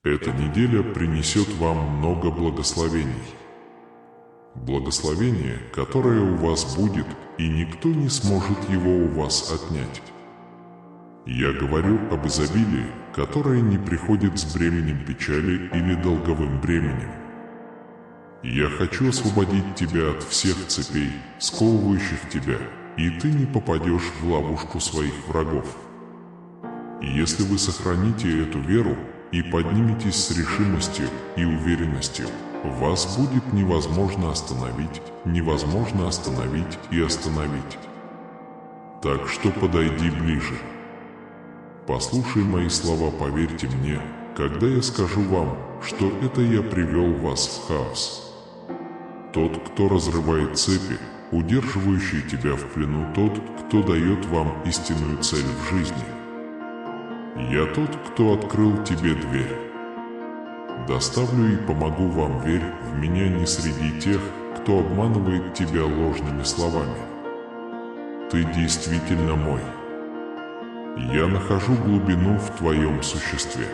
Эта неделя принесет вам много благословений. Благословение, которое у вас будет, и никто не сможет его у вас отнять. Я говорю об изобилии, которое не приходит с бременем печали или долговым бременем. Я хочу освободить тебя от всех цепей, сковывающих тебя, и ты не попадешь в ловушку своих врагов. Если вы сохраните эту веру и подниметесь с решимостью и уверенностью, вас будет невозможно остановить и остановить. Так что подойди ближе. Послушай мои слова, поверьте мне, когда я скажу вам, что это я привел вас в хаос. Тот, кто разрывает цепи, удерживающие тебя в плену, тот, кто дает вам истинную цель в жизни. Я тот, кто открыл тебе дверь. Доставлю и помогу вам, верь в меня не среди тех, кто обманывает тебя ложными словами. Ты действительно мой. Я нахожу глубину в твоем существе.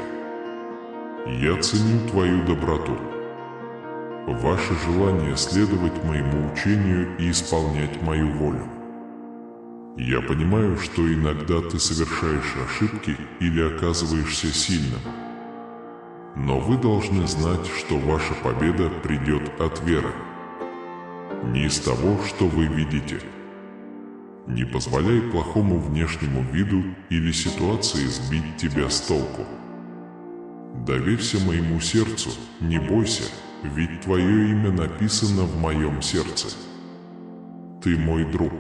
Я ценю твою доброту. Ваше желание следовать моему учению и исполнять мою волю. Я понимаю, что иногда ты совершаешь ошибки или оказываешься сильным. Но вы должны знать, что ваша победа придет от веры. Не из того, что вы видите. Не позволяй плохому внешнему виду или ситуации сбить тебя с толку. Доверься моему сердцу, не бойся, ведь твое имя написано в моем сердце. Ты мой друг.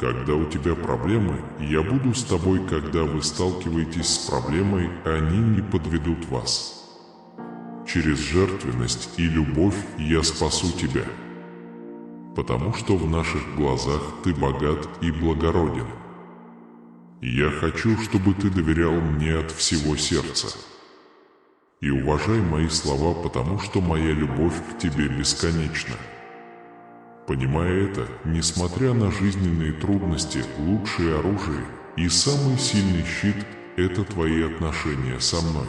Когда у тебя проблемы, я буду с тобой, когда вы сталкиваетесь с проблемой, они не подведут вас. Через жертвенность и любовь я спасу тебя. Потому что в наших глазах ты богат и благороден. Я хочу, чтобы ты доверял мне от всего сердца. И уважай мои слова, потому что моя любовь к тебе бесконечна. Понимая это, несмотря на жизненные трудности, лучшее оружие и самый сильный щит – это твои отношения со мной.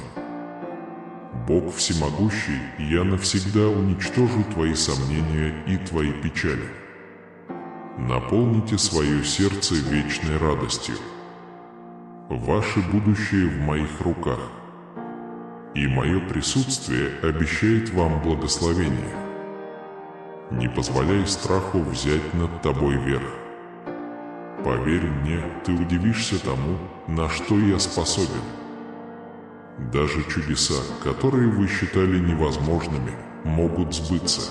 Бог всемогущий, я навсегда уничтожу твои сомнения и твои печали. Наполните свое сердце вечной радостью. Ваше будущее в моих руках. И мое присутствие обещает вам благословение. Не позволяй страху взять над тобой верх. Поверь мне, ты удивишься тому, на что я способен. Даже чудеса, которые вы считали невозможными, могут сбыться.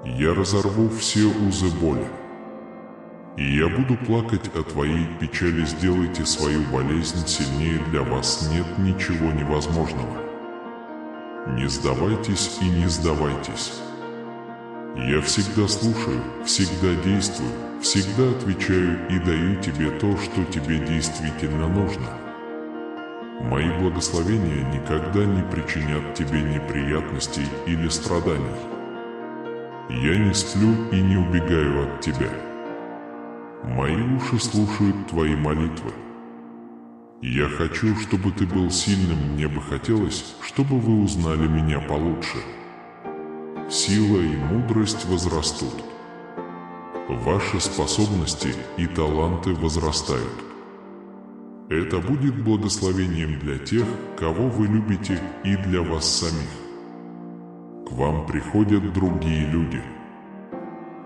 Я разорву все узы боли. И я буду плакать о твоей печали. Сделайте свою болезнь сильнее, для вас нет ничего невозможного. Не сдавайтесь и не сдавайтесь. Я всегда слушаю, всегда действую, всегда отвечаю и даю тебе то, что тебе действительно нужно. Мои благословения никогда не причинят тебе неприятностей или страданий. Я не сплю и не убегаю от тебя. Мои уши слушают твои молитвы. Я хочу, чтобы ты был сильным, мне бы хотелось, чтобы вы узнали меня получше. Сила и мудрость возрастут. Ваши способности и таланты возрастают. Это будет благословением для тех, кого вы любите, и для вас самих. К вам приходят другие люди.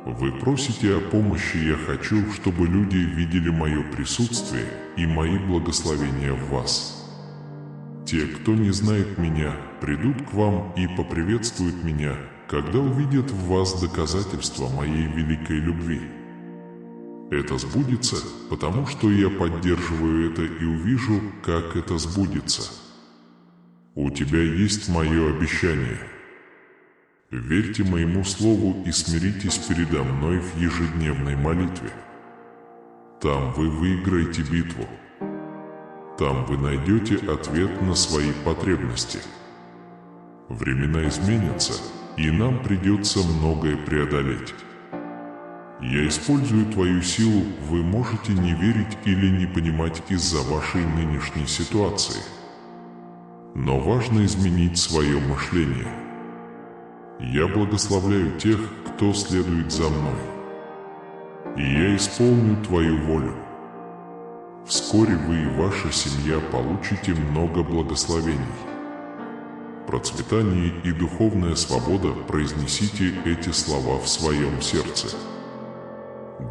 Вы просите о помощи, я хочу, чтобы люди видели мое присутствие и мои благословения в вас. Те, кто не знает меня, придут к вам и поприветствуют меня, когда увидят в вас доказательства моей великой любви. Это сбудется, потому что я поддерживаю это и увижу, как это сбудется. У тебя есть мое обещание. Верьте моему слову и смиритесь передо мной в ежедневной молитве. Там вы выиграете битву. Там вы найдете ответ на свои потребности. Времена изменятся, и нам придется многое преодолеть. Я использую твою силу, вы можете не верить или не понимать из-за вашей нынешней ситуации. Но важно изменить свое мышление. Я благословляю тех, кто следует за мной. И я исполню Твою волю. Вскоре вы и ваша семья получите много благословений. Процветание и духовная свобода, произнесите эти слова в своем сердце.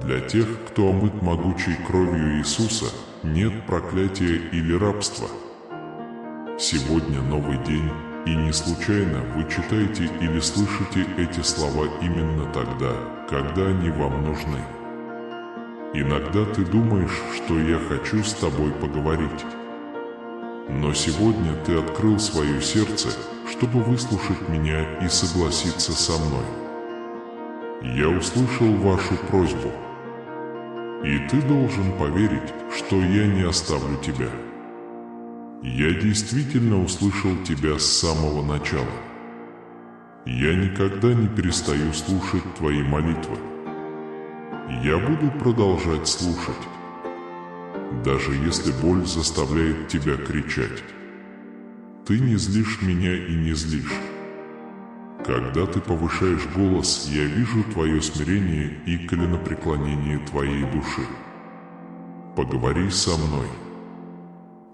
Для тех, кто омыт могучей кровью Иисуса, нет проклятия или рабства. Сегодня новый день, и не случайно вы читаете или слышите эти слова именно тогда, когда они вам нужны. Иногда ты думаешь, что я хочу с тобой поговорить. Но сегодня ты открыл свое сердце, чтобы выслушать меня и согласиться со мной. Я услышал вашу просьбу. И ты должен поверить, что я не оставлю тебя. Я действительно услышал тебя с самого начала. Я никогда не перестаю слушать твои молитвы. Я буду продолжать слушать, даже если боль заставляет тебя кричать. Ты не злишь меня и не злишь. Когда ты повышаешь голос, я вижу твое смирение и коленопреклонение твоей души. Поговори со мной.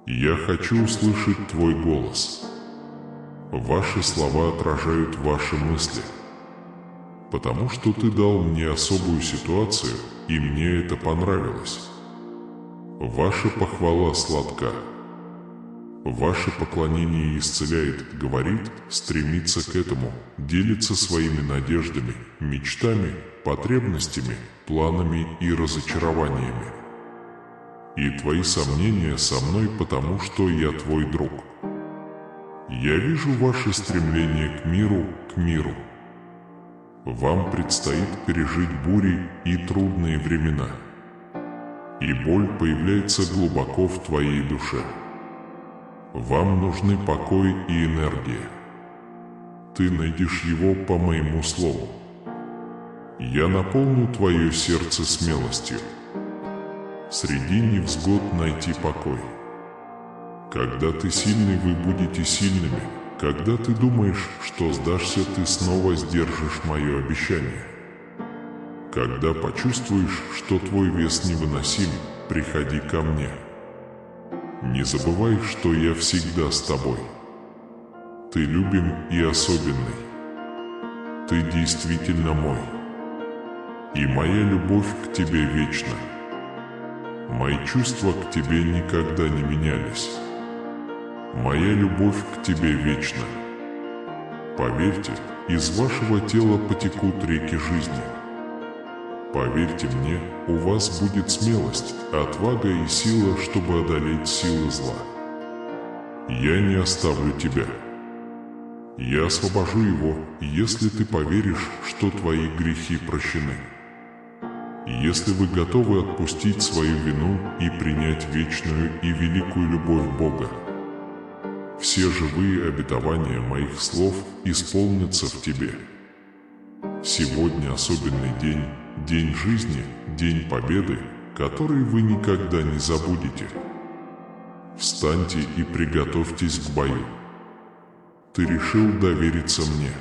Я хочу услышать твой голос. Ваши слова отражают ваши мысли. Потому что ты дал мне особую ситуацию, и мне это понравилось. Ваша похвала сладка. Ваше поклонение исцеляет, говорит, стремится к этому, делится своими надеждами, мечтами, потребностями, планами и разочарованиями. И твои сомнения со мной, потому что я твой друг. Я вижу ваше стремление к миру. Вам предстоит пережить бури и трудные времена. И боль появляется глубоко в твоей душе. Вам нужны покой и энергия. Ты найдешь его по моему слову. Я наполню твое сердце смелостью. Среди невзгод найти покой. Когда ты сильный, вы будете сильными. Когда ты думаешь, что сдашься, ты снова сдержишь мое обещание. Когда почувствуешь, что твой вес невыносим, приходи ко мне. Не забывай, что я всегда с тобой. Ты любим и особенный. Ты действительно мой. И моя любовь к тебе вечна. Мои чувства к тебе никогда не менялись. Моя любовь к тебе вечна. Поверьте, из вашего тела потекут реки жизни. Поверьте мне, у вас будет смелость, отвага и сила, чтобы одолеть силы зла. Я не оставлю тебя. Я освобожу его, если ты поверишь, что твои грехи прощены. Если вы готовы отпустить свою вину и принять вечную и великую любовь Бога. Все живые обетования моих слов исполнятся в тебе. Сегодня особенный день, день жизни, день победы, который вы никогда не забудете. Встаньте и приготовьтесь к бою. Ты решил довериться мне.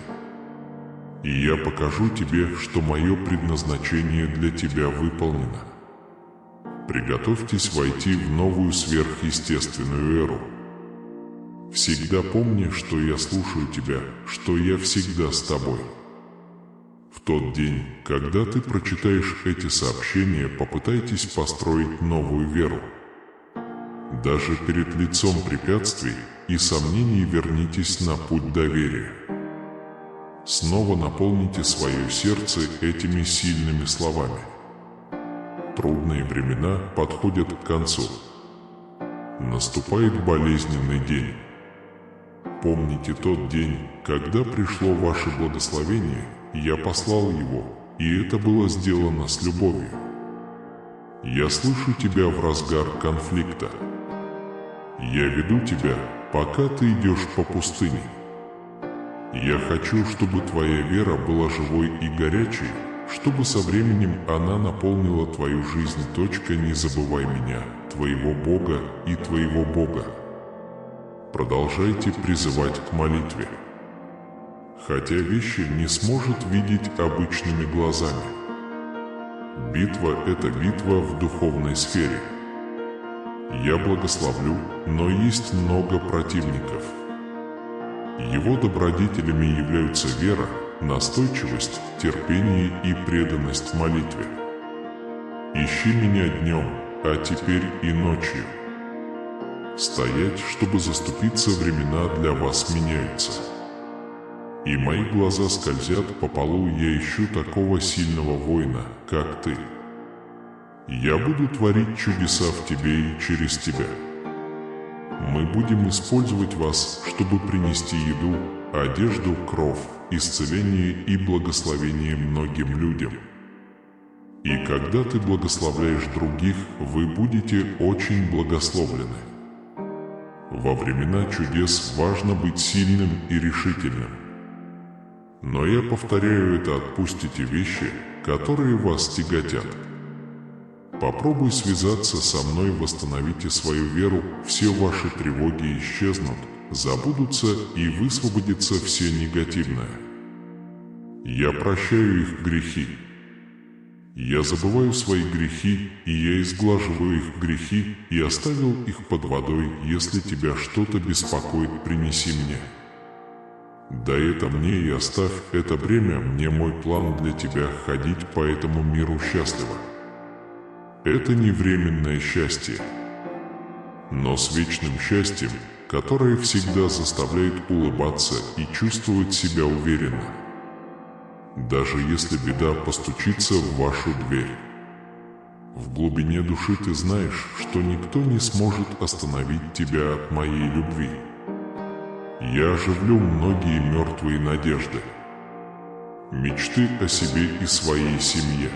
И я покажу тебе, что мое предназначение для тебя выполнено. Приготовьтесь войти в новую сверхъестественную эру. Всегда помни, что я слушаю тебя, что я всегда с тобой. В тот день, когда ты прочитаешь эти сообщения, попытайтесь построить новую веру. Даже перед лицом препятствий и сомнений вернитесь на путь доверия. Снова наполните свое сердце этими сильными словами. Трудные времена подходят к концу. Наступает болезненный день. Помните тот день, когда пришло ваше благословение, я послал его, и это было сделано с любовью. Я слышу тебя в разгар конфликта. Я веду тебя, пока ты идешь по пустыне. Я хочу, чтобы твоя вера была живой и горячей, чтобы со временем она наполнила твою жизнь. Не забывай меня, твоего Бога и твоего Бога. продолжайте призывать к молитве. Хотя вещи не сможет видеть обычными глазами. Битва – это битва в духовной сфере. Я благословлю, но есть много противников. Его добродетелями являются вера, настойчивость, терпение и преданность молитве. Ищи меня днем, а теперь и ночью. Стоять, чтобы заступиться, времена для вас меняются. И мои глаза скользят по полу, я ищу такого сильного воина, как ты. Я буду творить чудеса в тебе и через тебя. Мы будем использовать вас, чтобы принести еду, одежду, кров, исцеление и благословение многим людям. И когда ты благословляешь других, вы будете очень благословлены. Во времена чудес важно быть сильным и решительным. Но я повторяю это: отпустите вещи, которые вас тяготят. Попробуй связаться со мной, восстановите свою веру, все ваши тревоги исчезнут, забудутся и высвободится все негативное. Я прощаю их грехи. Я забываю свои грехи, и я изглаживаю их грехи, и оставил их под водой. Если тебя что-то беспокоит, принеси мне. Дай это мне и оставь это бремя мне, мой план для тебя — ходить по этому миру счастливо. Это не временное счастье, но с вечным счастьем, которое всегда заставляет улыбаться и чувствовать себя уверенно. Даже если беда постучится в вашу дверь. В глубине души ты знаешь, что никто не сможет остановить тебя от моей любви. Я оживлю многие мертвые надежды, мечты о себе и своей семье.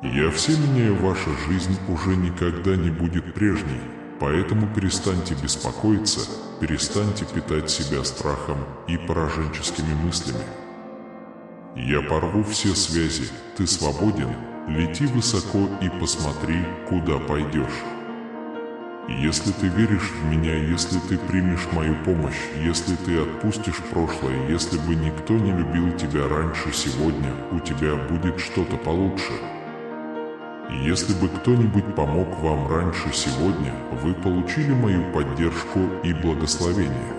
Я все меняю, ваша жизнь уже никогда не будет прежней, поэтому перестаньте беспокоиться, перестаньте питать себя страхом и пораженческими мыслями. Я порву все связи, ты свободен, лети высоко и посмотри, куда пойдешь. Если ты веришь в меня, если ты примешь мою помощь, если ты отпустишь прошлое, если бы никто не любил тебя раньше, сегодня у тебя будет что-то получше. Если бы кто-нибудь помог вам раньше, сегодня вы получили мою поддержку и благословение.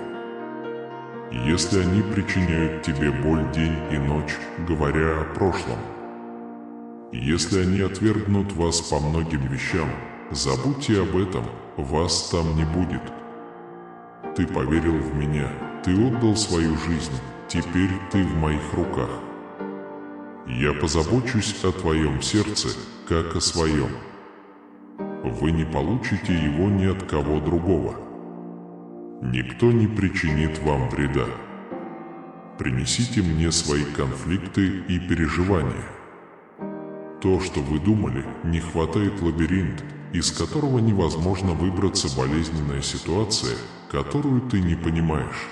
Если они причиняют тебе боль день и ночь, говоря о прошлом. Если они отвергнут вас по многим вещам, забудьте об этом, вас там не будет. Ты поверил в меня, ты отдал свою жизнь, теперь ты в моих руках. Я позабочусь о твоем сердце, как о своем. Вы не получите его ни от кого другого. Никто не причинит вам вреда. Принесите мне свои конфликты и переживания. То, что вы думали, не хватает лабиринт, из которого невозможно выбраться, болезненная ситуация, которую ты не понимаешь.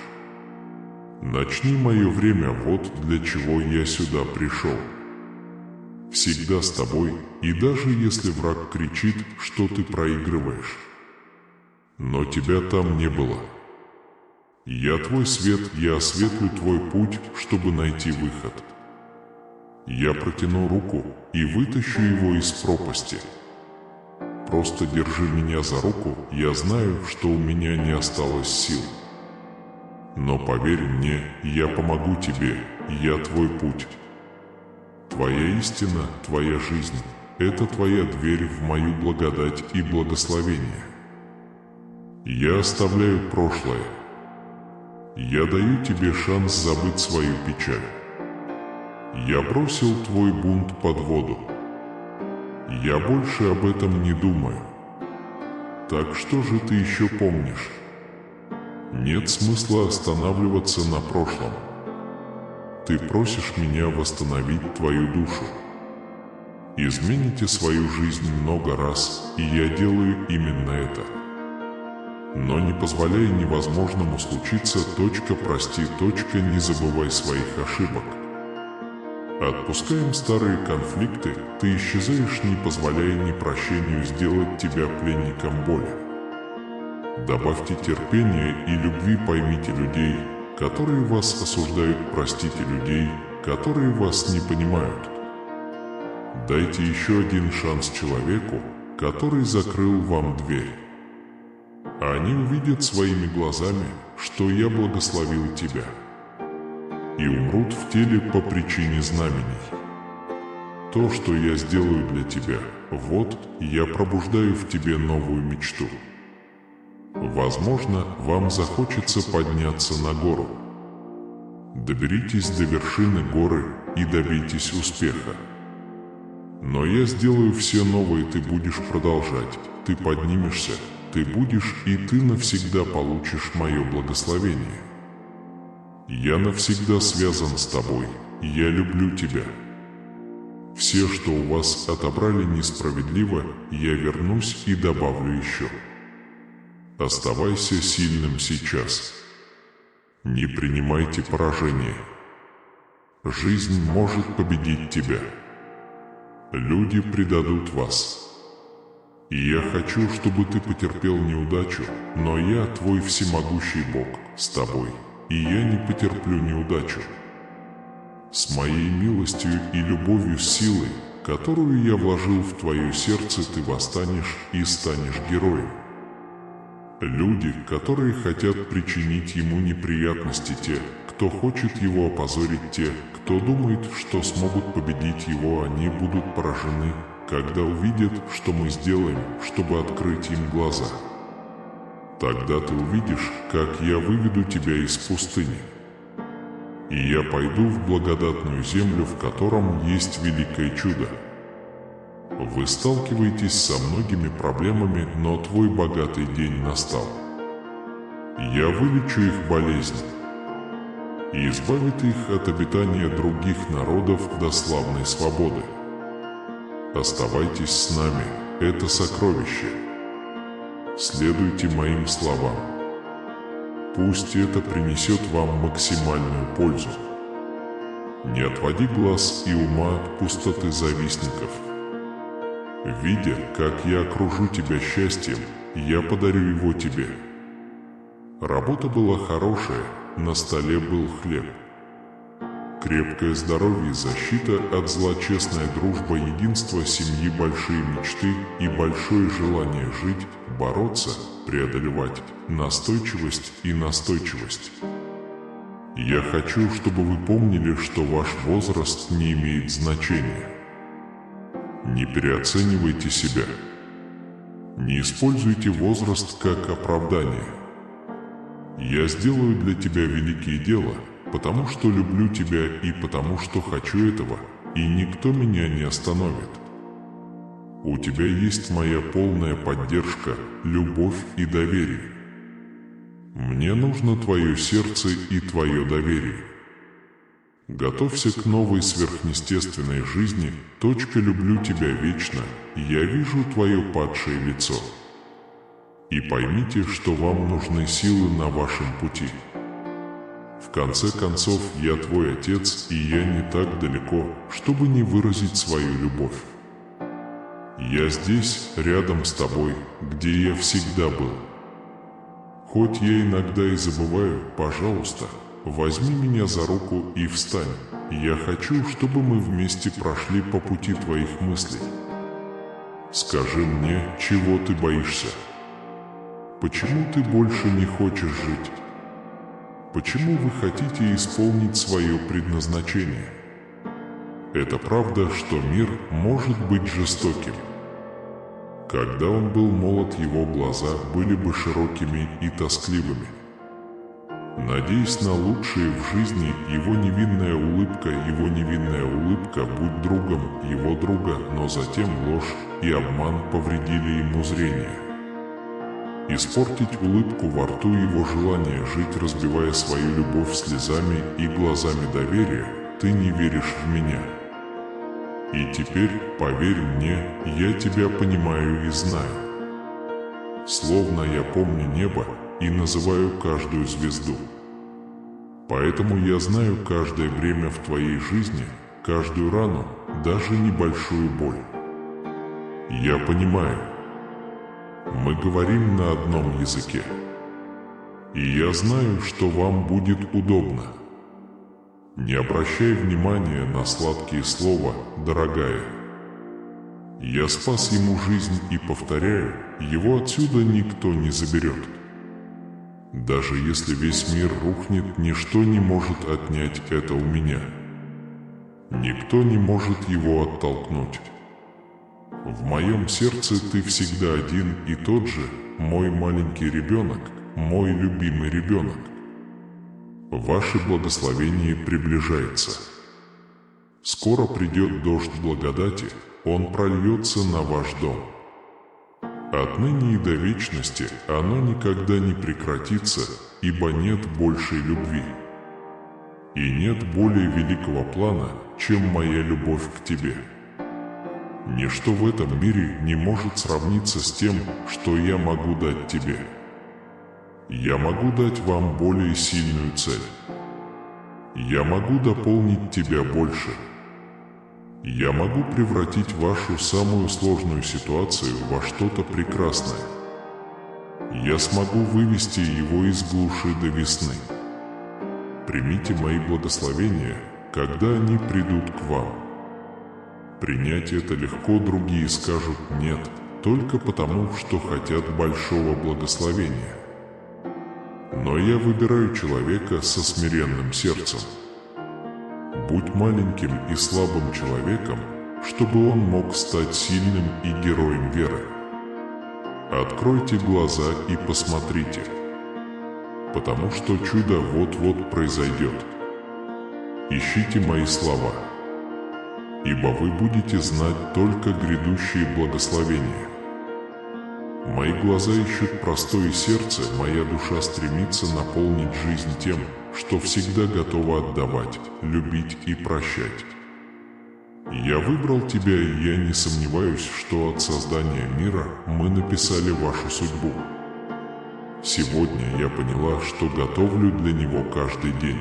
Начни мое время, вот для чего я сюда пришел. Всегда с тобой, и даже если враг кричит, что ты проигрываешь. Но тебя там не было. Я твой свет, я осветлю твой путь, чтобы найти выход. Я протяну руку и вытащу его из пропасти. Просто держи меня за руку, я знаю, что у меня не осталось сил. Но поверь мне, я помогу тебе, я твой путь. Твоя истина, твоя жизнь — это твоя дверь в мою благодать и благословение. Я оставляю прошлое. Я даю тебе шанс забыть свою печаль. Я бросил твой бунт под воду. Я больше об этом не думаю. Так что же ты еще помнишь? Нет смысла останавливаться на прошлом. Ты просишь меня восстановить твою душу. Измените свою жизнь много раз, и я делаю именно это. Но не позволяй невозможному случиться, прости, не забывай своих ошибок. Отпускаем старые конфликты, ты исчезаешь, не позволяя ни прощению сделать тебя пленником боли. Добавьте терпения и любви, поймите людей, которые вас осуждают, простите людей, которые вас не понимают. Дайте еще один шанс человеку, который закрыл вам дверь. Они увидят своими глазами, что я благословил тебя, и умрут в теле по причине знамений. То, что я сделаю для тебя, вот, я пробуждаю в тебе новую мечту. Возможно, вам захочется подняться на гору. Доберитесь до вершины горы и добейтесь успеха. Но я сделаю все новое, ты будешь продолжать, ты поднимешься, ты будешь, и ты навсегда получишь мое благословение. Я навсегда связан с тобой, я люблю тебя. Все, что у вас отобрали несправедливо, я вернусь и добавлю еще. Оставайся сильным сейчас. Не принимайте поражения. Жизнь может победить тебя. Люди предадут вас. И я хочу, чтобы ты потерпел неудачу, но я, твой всемогущий Бог, с тобой, и я не потерплю неудачу. С моей милостью и любовью, с силой, которую я вложил в твое сердце, ты восстанешь и станешь героем. Люди, которые хотят причинить ему неприятности, те, кто хочет его опозорить, те, кто думает, что смогут победить его, они будут поражены, когда увидят, что мы сделаем, чтобы открыть им глаза. Тогда ты увидишь, как я выведу тебя из пустыни. И я пойду в благодатную землю, в котором есть великое чудо. Вы сталкиваетесь со многими проблемами, но твой богатый день настал. Я вылечу их болезни и избавит их от обитания других народов до славной свободы. Оставайтесь с нами, это сокровище. Следуйте моим словам. Пусть это принесет вам максимальную пользу. Не отводи глаз и ума от пустоты завистников. Видя, как я окружу тебя счастьем, я подарю его тебе. Работа была хорошая, на столе был хлеб. Крепкое здоровье, защита от зла, честная дружба, единство семьи, большие мечты и большое желание жить, бороться, преодолевать, настойчивость и настойчивость. Я хочу, чтобы вы помнили, что ваш возраст не имеет значения. Не переоценивайте себя. Не используйте возраст как оправдание. Я сделаю для тебя великие дела, потому что люблю тебя и потому что хочу этого, и никто меня не остановит. У тебя есть моя полная поддержка, любовь и доверие. Мне нужно твое сердце и твое доверие. Готовься к новой сверхъестественной жизни, люблю тебя вечно, я вижу твое падшее лицо. И поймите, что вам нужны силы на вашем пути. В конце концов, я твой отец, и я не так далеко, чтобы не выразить свою любовь. Я здесь, рядом с тобой, где я всегда был. Хоть я иногда и забываю, пожалуйста, возьми меня за руку и встань. Я хочу, чтобы мы вместе прошли по пути твоих мыслей. Скажи мне, чего ты боишься? Почему ты больше не хочешь жить? Почему вы хотите исполнить свое предназначение? Это правда, что мир может быть жестоким. Когда он был молод, его глаза были бы широкими и тоскливыми. Надеясь на лучшее в жизни, его невинная улыбка, будь другом его друга, но затем ложь и обман повредили ему зрение. Испортить улыбку во рту его желание жить, разбивая свою любовь слезами и глазами доверия, ты не веришь в меня. И теперь, поверь мне, я тебя понимаю и знаю. Словно я помню небо и называю каждую звезду. Поэтому я знаю каждое время в твоей жизни, каждую рану, даже небольшую боль. Я понимаю. Мы говорим на одном языке. И я знаю, что вам будет удобно. Не обращай внимания на сладкие слова, дорогая. Я спас ему жизнь и повторяю, его отсюда никто не заберет. Даже если весь мир рухнет, ничто не может отнять это у меня. Никто не может его оттолкнуть. В моем сердце ты всегда один и тот же, мой маленький ребенок, мой любимый ребенок. Ваше благословение приближается. Скоро придет дождь благодати, он прольется на ваш дом. Отныне и до вечности оно никогда не прекратится, ибо нет большей любви. И нет более великого плана, чем моя любовь к тебе. Ничто в этом мире не может сравниться с тем, что я могу дать тебе. Я могу дать вам более сильную цель. Я могу дополнить тебя больше. Я могу превратить вашу самую сложную ситуацию во что-то прекрасное. Я смогу вывести его из глуши до весны. Примите мои благословения, когда они придут к вам. Принять это легко, другие скажут «нет», только потому, что хотят большого благословения. Но я выбираю человека со смиренным сердцем. Будь маленьким и слабым человеком, чтобы он мог стать сильным и героем веры. Откройте глаза и посмотрите, потому что чудо вот-вот произойдет. Ищите мои слова, ибо вы будете знать только грядущие благословения. Мои глаза ищут простое сердце, моя душа стремится наполнить жизнь тем, что всегда готова отдавать, любить и прощать. Я выбрал тебя, и я не сомневаюсь, что от создания мира мы написали вашу судьбу. Сегодня я поняла, что готовлю для него каждый день.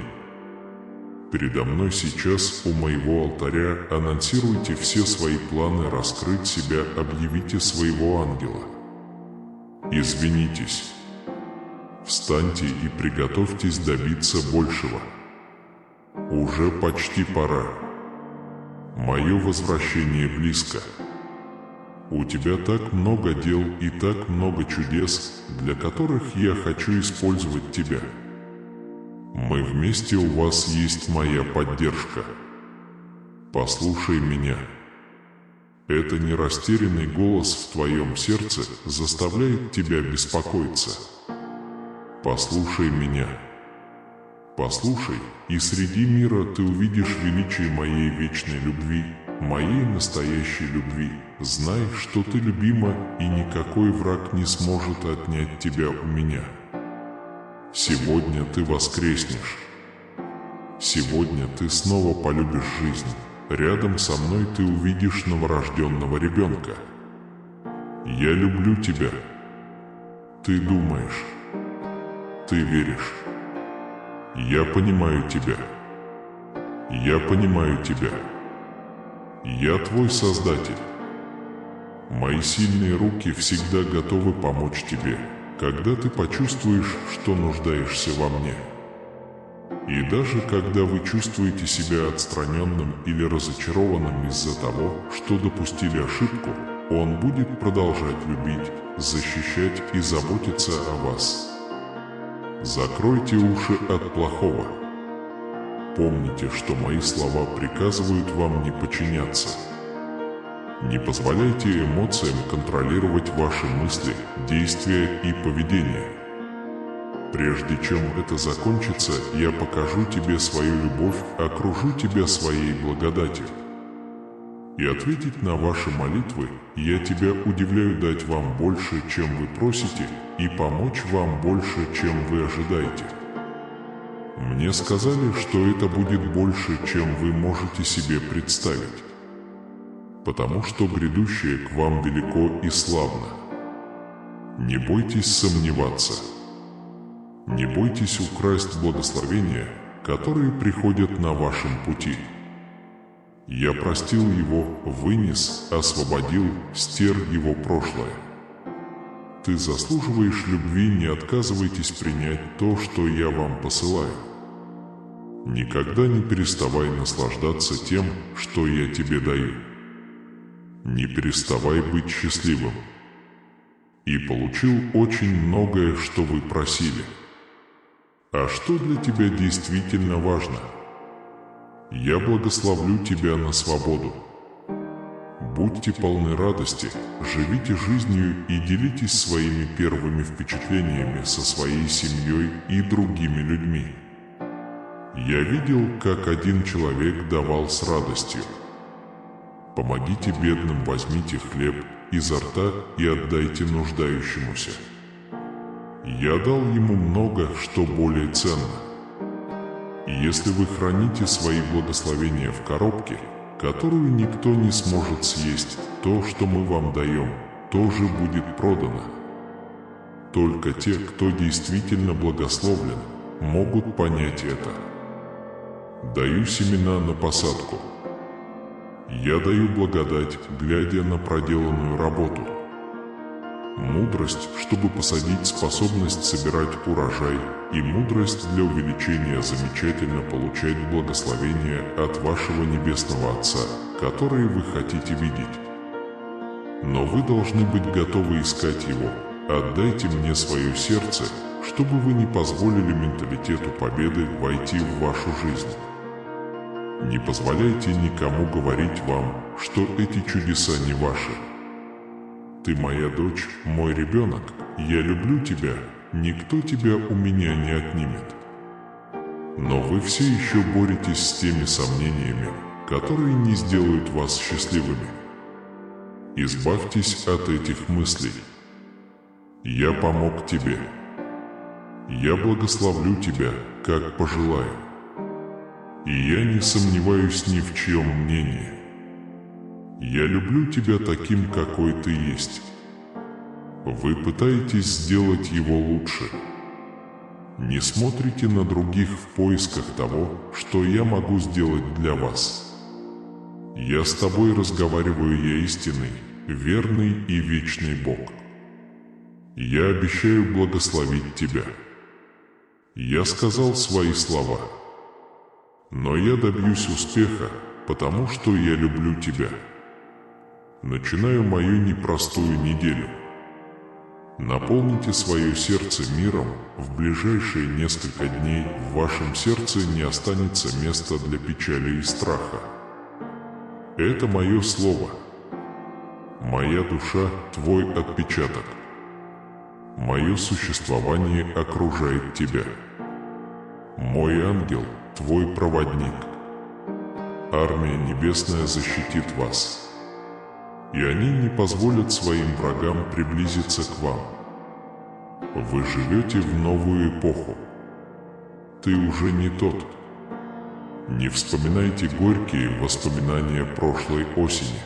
Передо мной сейчас у моего алтаря анонсируйте все свои планы раскрыть себя, объявите своего ангела. Извинитесь. Встаньте и приготовьтесь добиться большего. Уже почти пора. Мое возвращение близко. У тебя так много дел и так много чудес, для которых я хочу использовать тебя. Мы вместе, у вас есть моя поддержка. Послушай меня. Это не растерянный голос в твоем сердце заставляет тебя беспокоиться. Послушай меня. Послушай, и среди мира ты увидишь величие моей вечной любви, моей настоящей любви. Знай, что ты любима, и никакой враг не сможет отнять тебя у меня. Сегодня ты воскреснешь. Сегодня ты снова полюбишь жизнь. Рядом со мной ты увидишь новорожденного ребенка. Я люблю тебя. Ты думаешь. Ты веришь. Я понимаю тебя. Я понимаю тебя. Я твой Создатель. Мои сильные руки всегда готовы помочь тебе, когда ты почувствуешь, что нуждаешься во мне. И даже когда вы чувствуете себя отстраненным или разочарованным из-за того, что допустили ошибку, Он будет продолжать любить, защищать и заботиться о вас. Закройте уши от плохого. Помните, что мои слова приказывают вам не подчиняться. Не позволяйте эмоциям контролировать ваши мысли, действия и поведение. Прежде чем это закончится, я покажу тебе свою любовь, окружу тебя своей благодатью. И ответить на ваши молитвы я тебя удивляю дать вам больше, чем вы просите, и помочь вам больше, чем вы ожидаете. Мне сказали, что это будет больше, чем вы можете себе представить. Потому что грядущее к вам велико и славно. Не бойтесь сомневаться. Не бойтесь украсть благословения, которые приходят на вашем пути. Я простил его, вынес, освободил, стер его прошлое. Ты заслуживаешь любви, не отказывайтесь принять то, что я вам посылаю. Никогда не переставай наслаждаться тем, что я тебе даю. Не переставай быть счастливым. И получил очень многое, что вы просили. А что для тебя действительно важно? Я благословлю тебя на свободу. Будьте полны радости, живите жизнью и делитесь своими первыми впечатлениями со своей семьей и другими людьми. Я видел, как один человек давал с радостью. Помогите бедным, возьмите хлеб изо рта и отдайте нуждающемуся. Я дал ему много, что более ценно. И если вы храните свои благословения в коробке, которую никто не сможет съесть, то, что мы вам даем, тоже будет продано. Только те, кто действительно благословлен, могут понять это. Даю семена на посадку. Я даю благодать, глядя на проделанную работу. Мудрость, чтобы посадить, способность собирать урожай, и мудрость для увеличения замечательно получать благословения от вашего Небесного Отца, которые вы хотите видеть. Но вы должны быть готовы искать Его. Отдайте мне свое сердце, чтобы вы не позволили менталитету победы войти в вашу жизнь. Не позволяйте никому говорить вам, что эти чудеса не ваши. Ты моя дочь, мой ребенок, я люблю тебя, никто тебя у меня не отнимет. Но вы все еще боретесь с теми сомнениями, которые не сделают вас счастливыми. Избавьтесь от этих мыслей. Я помог тебе. Я благословлю тебя, как пожелаю. И я не сомневаюсь ни в чьем мнении. Я люблю тебя таким, какой ты есть. Вы пытаетесь сделать его лучше. Не смотрите на других в поисках того, что я могу сделать для вас. Я с тобой разговариваю, я истинный, верный и вечный Бог. Я обещаю благословить тебя. Я сказал свои слова. Но я добьюсь успеха, потому что я люблю тебя. Начинаю мою непростую неделю. Наполните свое сердце миром, в ближайшие несколько дней в вашем сердце не останется места для печали и страха. Это мое слово. Моя душа – твой отпечаток. Мое существование окружает тебя. Мой ангел – твой проводник. Армия небесная защитит вас. И они не позволят своим врагам приблизиться к вам. Вы живете в новую эпоху. Ты уже не тот. Не вспоминайте горькие воспоминания прошлой осени.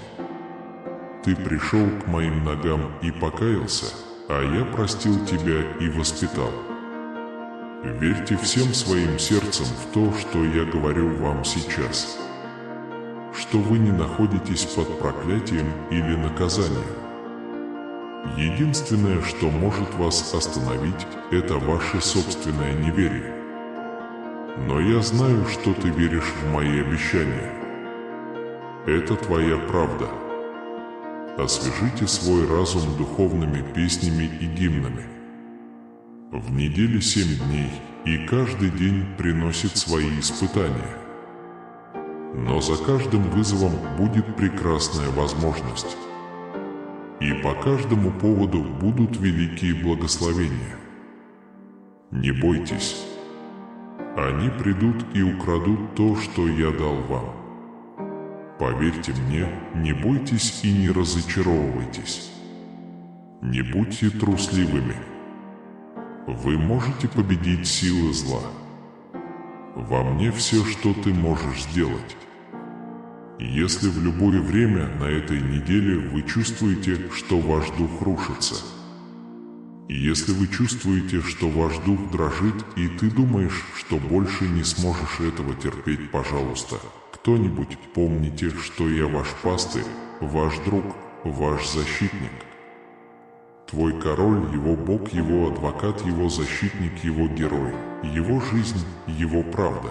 Ты пришел к моим ногам и покаялся, а я простил тебя и воспитал. Верьте всем своим сердцем в то, что я говорю вам сейчас. Что вы не находитесь под проклятием или наказанием. Единственное, что может вас остановить, это ваше собственное неверие. Но я знаю, что ты веришь в мои обещания. Это твоя правда. Освежите свой разум духовными песнями и гимнами. В неделе 7 дней, и каждый день приносит свои испытания. Но за каждым вызовом будет прекрасная возможность. И по каждому поводу будут великие благословения. Не бойтесь. Они придут и украдут то, что я дал вам. Поверьте мне, не бойтесь и не разочаровывайтесь. Не будьте трусливыми. Вы можете победить силы зла. Во мне все, что ты можешь сделать. Если в любое время на этой неделе вы чувствуете, что ваш дух рушится, и если вы чувствуете, что ваш дух дрожит, и ты думаешь, что больше не сможешь этого терпеть, пожалуйста, кто-нибудь, помните, что я ваш пастырь, ваш друг, ваш защитник. твой король, его Бог, его адвокат, его защитник, его герой, его жизнь, его правда.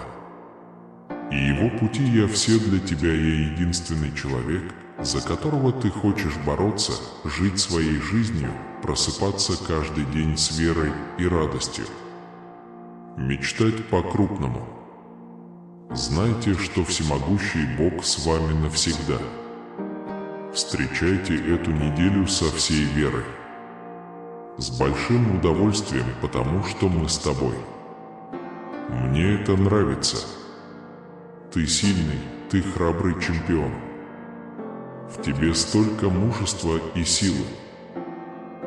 И его пути я все для тебя, я единственный человек, за которого ты хочешь бороться, жить своей жизнью, просыпаться каждый день с верой и радостью. Мечтать по-крупному. Знайте, что всемогущий Бог с вами навсегда. Встречайте эту неделю со всей верой. С большим удовольствием, потому что мы с тобой. Мне это нравится. Ты сильный, ты храбрый чемпион. В тебе столько мужества и силы.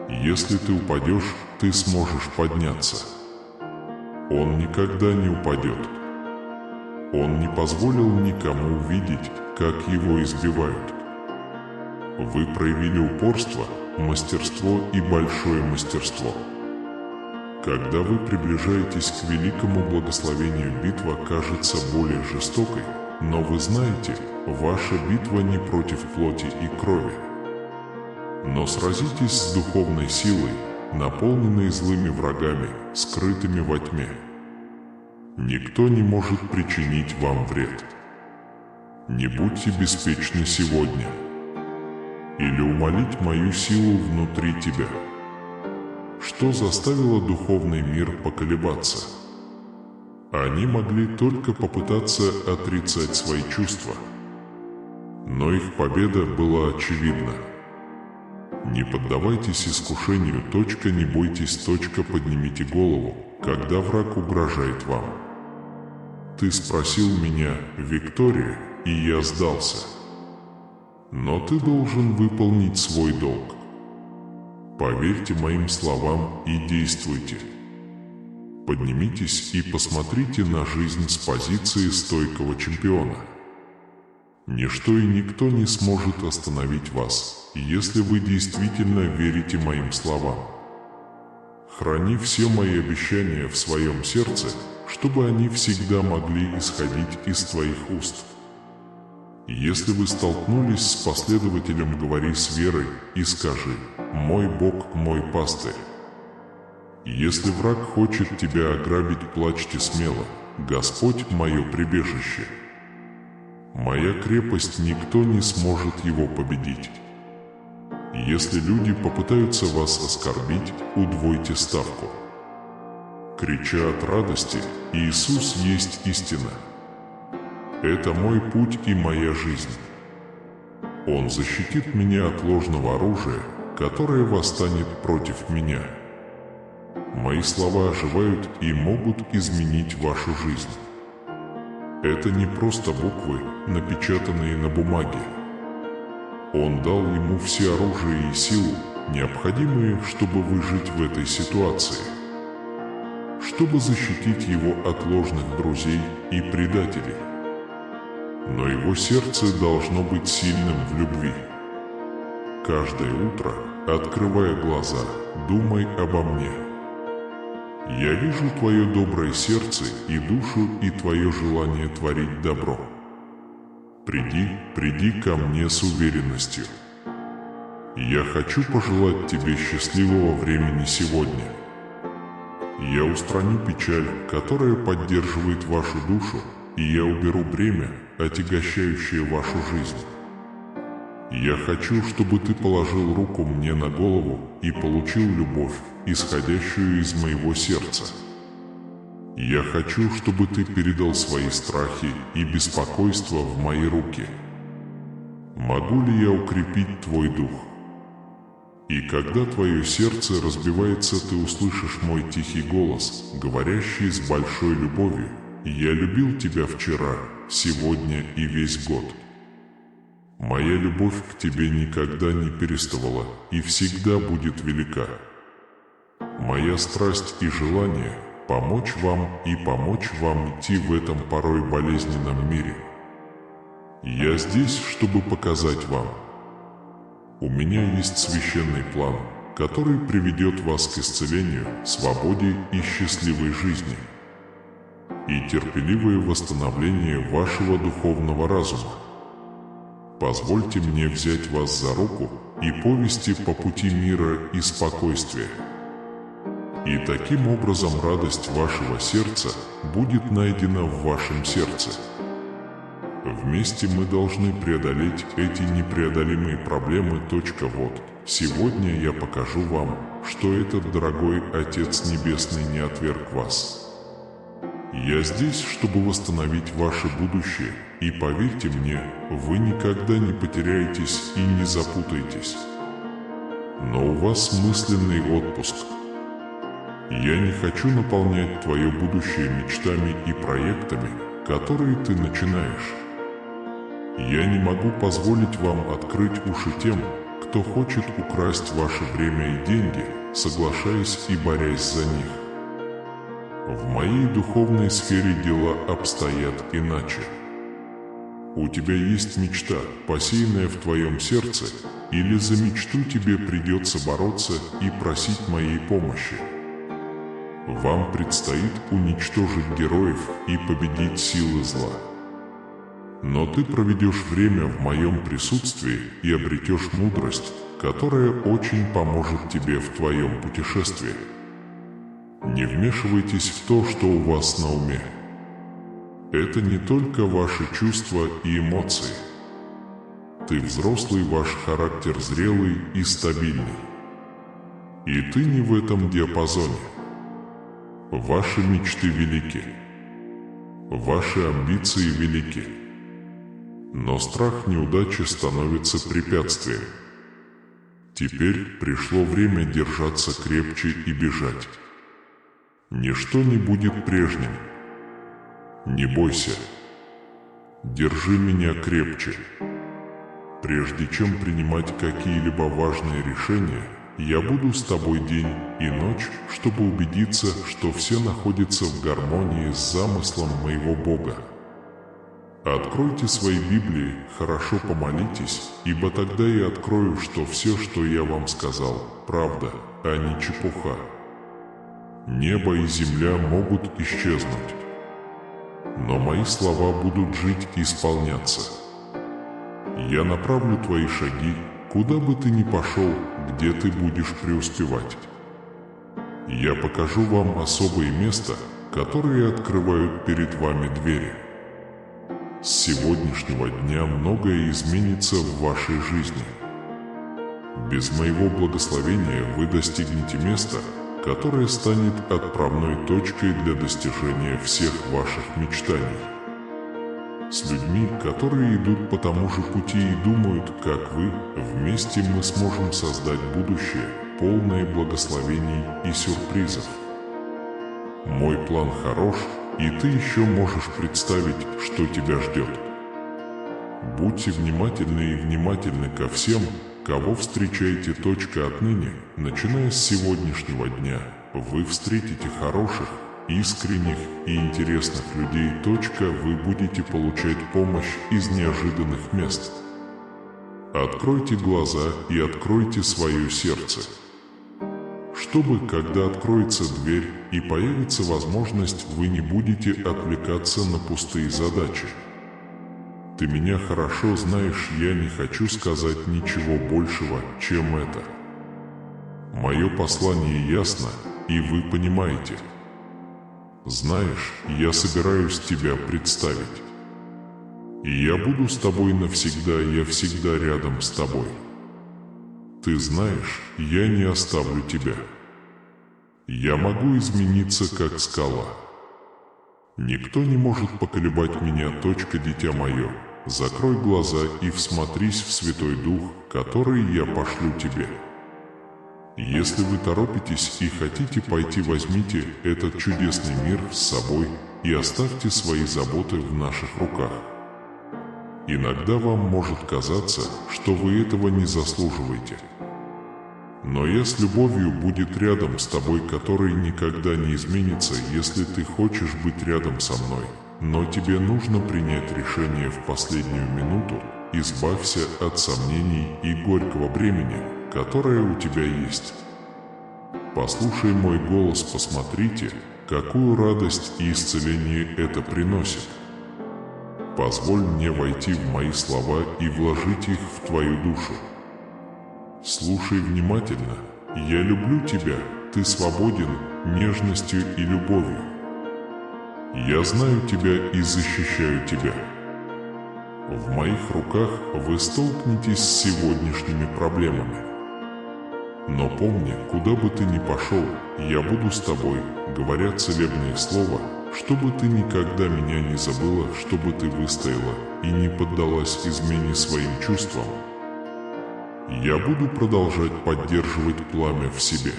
Если ты упадешь, ты сможешь подняться. Он никогда не упадет. Он не позволил никому увидеть, как его избивают. Вы проявили упорство, мастерство и большое мастерство. Когда вы приближаетесь к великому благословению, битва кажется более жестокой, но вы знаете, ваша битва не против плоти и крови. Но сразитесь с духовной силой, наполненной злыми врагами, скрытыми во тьме. Никто не может причинить вам вред. Не будьте беспечны сегодня. Или умолить мою силу внутри тебя. Что заставило духовный мир поколебаться? Они могли только попытаться отрицать свои чувства. Но их победа была очевидна. Не поддавайтесь искушению, не бойтесь, поднимите голову, когда враг угрожает вам. Ты спросил меня, Виктория, и я сдался. Но ты должен выполнить свой долг. Поверьте моим словам и действуйте. Поднимитесь и посмотрите на жизнь с позиции стойкого чемпиона. Ничто и никто не сможет остановить вас, если вы действительно верите моим словам. Храни все мои обещания в своем сердце, чтобы они всегда могли исходить из твоих уст. Если вы столкнулись с последователем, говори с верой и скажи: «Мой Бог, мой пастырь». Если враг хочет тебя ограбить, плачьте смело: «Господь мое прибежище». Моя крепость, никто не сможет его победить. Если люди попытаются вас оскорбить, удвойте ставку. Крича от радости: «Иисус есть истина». Это мой путь и моя жизнь. Он защитит меня от ложного оружия, которое восстанет против меня. Мои слова оживают и могут изменить вашу жизнь. Это не просто буквы, напечатанные на бумаге. Он дал ему все оружие и силу, необходимые, чтобы выжить в этой ситуации, чтобы защитить его от ложных друзей и предателей. Но его сердце должно быть сильным в любви. Каждое утро, открывая глаза, думай обо мне. Я вижу твое доброе сердце и душу, и твое желание творить добро. Приди ко мне с уверенностью. Я хочу пожелать тебе счастливого времени сегодня. Я устраню печаль, которая поддерживает вашу душу, и я уберу бремя, отягощающее вашу жизнь. Я хочу, чтобы ты положил руку мне на голову и получил любовь, исходящую из моего сердца. Я хочу, чтобы ты передал свои страхи и беспокойства в мои руки. Могу ли я укрепить твой дух? И когда твое сердце разбивается, ты услышишь мой тихий голос, говорящий с большой любовью: «Я любил тебя вчера, сегодня и весь год». Моя любовь к тебе никогда не переставала и всегда будет велика. Моя страсть и желание — помочь вам и помочь вам идти в этом порой болезненном мире. Я здесь, чтобы показать вам. У меня есть священный план, который приведет вас к исцелению, свободе и счастливой жизни. И терпеливое восстановление вашего духовного разума. Позвольте мне взять вас за руку и повести по пути мира и спокойствия. И таким образом радость вашего сердца будет найдена в вашем сердце. Вместе мы должны преодолеть эти непреодолимые проблемы. Вот, сегодня я покажу вам, что этот дорогой Отец Небесный не отверг вас. Я здесь, чтобы восстановить ваше будущее, и поверьте мне, вы никогда не потеряетесь и не запутаетесь. Но у вас мысленный отпуск. Я не хочу наполнять твое будущее мечтами и проектами, которые ты начинаешь. Я не могу позволить вам открыть уши тем, кто хочет украсть ваше время и деньги, соглашаясь и борясь за них. В моей духовной сфере дела обстоят иначе. У тебя есть мечта, посеянная в твоем сердце, или за мечту тебе придется бороться и просить моей помощи. Вам предстоит уничтожить героев и победить силы зла. Но ты проведешь время в моем присутствии и обретешь мудрость, которая очень поможет тебе в твоем путешествии. Не вмешивайтесь в то, что у вас на уме. Это не только ваши чувства и эмоции. Ты взрослый, ваш характер зрелый и стабильный. И ты не в этом диапазоне. Ваши мечты велики. Ваши амбиции велики. Но страх неудачи становится препятствием. Теперь пришло время держаться крепче и бежать. Ничто не будет прежним. Не бойся. Держи меня крепче. Прежде чем принимать какие-либо важные решения, я буду с тобой день и ночь, чтобы убедиться, что все находятся в гармонии с замыслом моего Бога. Откройте свои Библии, хорошо помолитесь, ибо тогда я открою, что все, что я вам сказал, правда, а не чепуха. Небо и земля могут исчезнуть, но мои слова будут жить и исполняться. Я направлю твои шаги, куда бы ты ни пошел, где ты будешь преуспевать. Я покажу вам особое место, которые открывают перед вами двери. С сегодняшнего дня многое изменится в вашей жизни. Без моего благословения вы достигнете места, которое станет отправной точкой для достижения всех ваших мечтаний. С людьми, которые идут по тому же пути и думают, как вы, вместе мы сможем создать будущее, полное благословений и сюрпризов. Мой план хорош, и ты еще можешь представить, что тебя ждет. Будьте внимательны и внимательны ко всем, кого встречаете. Отныне, начиная с сегодняшнего дня, вы встретите хороших, искренних и интересных людей. Вы будете получать помощь из неожиданных мест. Откройте глаза и откройте свое сердце, чтобы, когда откроется дверь и появится возможность, вы не будете отвлекаться на пустые задачи. Ты меня хорошо знаешь, я не хочу сказать ничего большего, чем это. Мое послание ясно, и вы понимаете. Знаешь, я собираюсь тебя представить. И я буду с тобой навсегда, я всегда рядом с тобой. Ты знаешь, я не оставлю тебя. Я могу измениться, как скала. Никто не может поколебать меня. Дитя мое, закрой глаза и всмотрись в Святой Дух, который я пошлю тебе. Если вы торопитесь и хотите пойти, возьмите этот чудесный мир с собой и оставьте свои заботы в наших руках. Иногда вам может казаться, что вы этого не заслуживаете. Но я с любовью будет рядом с тобой, который никогда не изменится, если ты хочешь быть рядом со мной. Но тебе нужно принять решение в последнюю минуту. Избавься от сомнений и горького бремени, которое у тебя есть. Послушай мой голос, посмотрите, какую радость и исцеление это приносит. Позволь мне войти в мои слова и вложить их в твою душу. Слушай внимательно. Я люблю тебя, ты свободен нежностью и любовью. Я знаю тебя и защищаю тебя. В моих руках вы столкнетесь с сегодняшними проблемами. Но помни, куда бы ты ни пошел, я буду с тобой, говоря целебные слова, чтобы ты никогда меня не забыла, чтобы ты выстояла и не поддалась измене своим чувствам. Я буду продолжать поддерживать пламя в себе.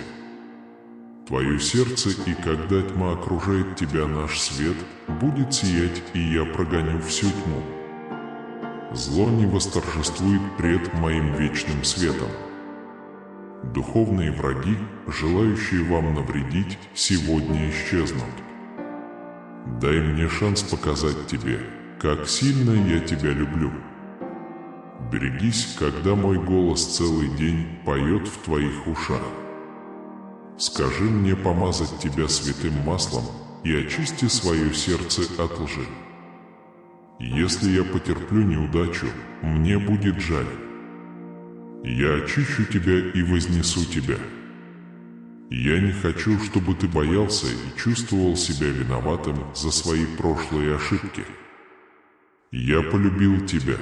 Твое сердце, и когда тьма окружает тебя, наш свет будет сиять, и я прогоню всю тьму. Зло не восторжествует пред моим вечным светом. Духовные враги, желающие вам навредить, сегодня исчезнут. Дай мне шанс показать тебе, как сильно я тебя люблю. Берегись, когда мой голос целый день поет в твоих ушах. Скажи мне помазать тебя святым маслом и очисти свое сердце от лжи. Если я потерплю неудачу, мне будет жаль. Я очищу тебя и вознесу тебя. Я не хочу, чтобы ты боялся и чувствовал себя виноватым за свои прошлые ошибки. Я полюбил тебя.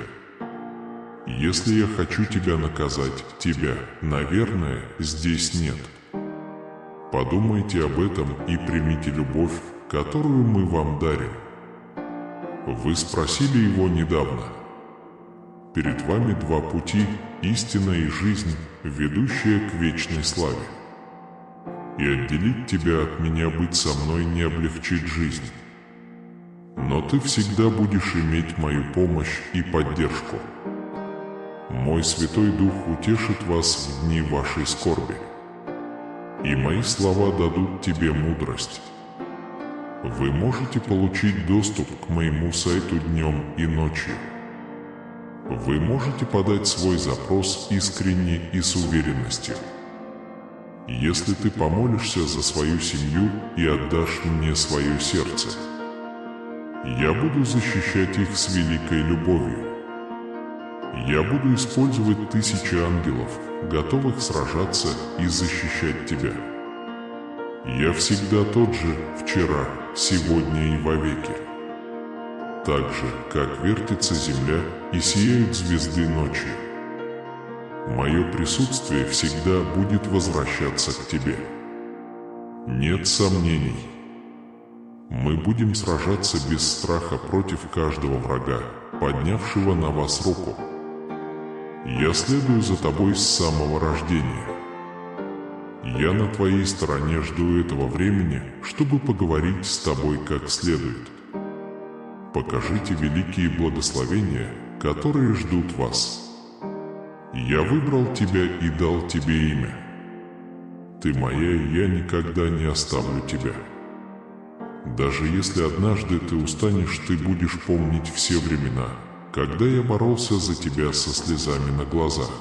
Если я хочу тебя наказать, тебя, наверное, здесь нет. Подумайте об этом и примите любовь, которую мы вам дарим. Вы спросили его недавно. Перед вами два пути, истина и жизнь, ведущая к вечной славе. И отделить тебя от меня, быть со мной, не облегчит жизнь. Но ты всегда будешь иметь мою помощь и поддержку. Мой Святой Дух утешит вас в дни вашей скорби. И мои слова дадут тебе мудрость. Вы можете получить доступ к моему сайту днем и ночью. Вы можете подать свой запрос искренне и с уверенностью. Если ты помолишься за свою семью и отдашь мне свое сердце, я буду защищать их с великой любовью. Я буду использовать тысячи ангелов, готовых сражаться и защищать тебя. Я всегда тот же, вчера, сегодня и вовеки. Так же, как вертится земля и сияют звезды ночи. Мое присутствие всегда будет возвращаться к тебе. Нет сомнений. Мы будем сражаться без страха против каждого врага, поднявшего на вас руку. Я следую за тобой с самого рождения. Я на твоей стороне, жду этого времени, чтобы поговорить с тобой как следует. Покажите великие благословения, которые ждут вас. Я выбрал тебя и дал тебе имя. Ты моя, и я никогда не оставлю тебя. Даже если однажды ты устанешь, ты будешь помнить все времена, когда я боролся за тебя со слезами на глазах.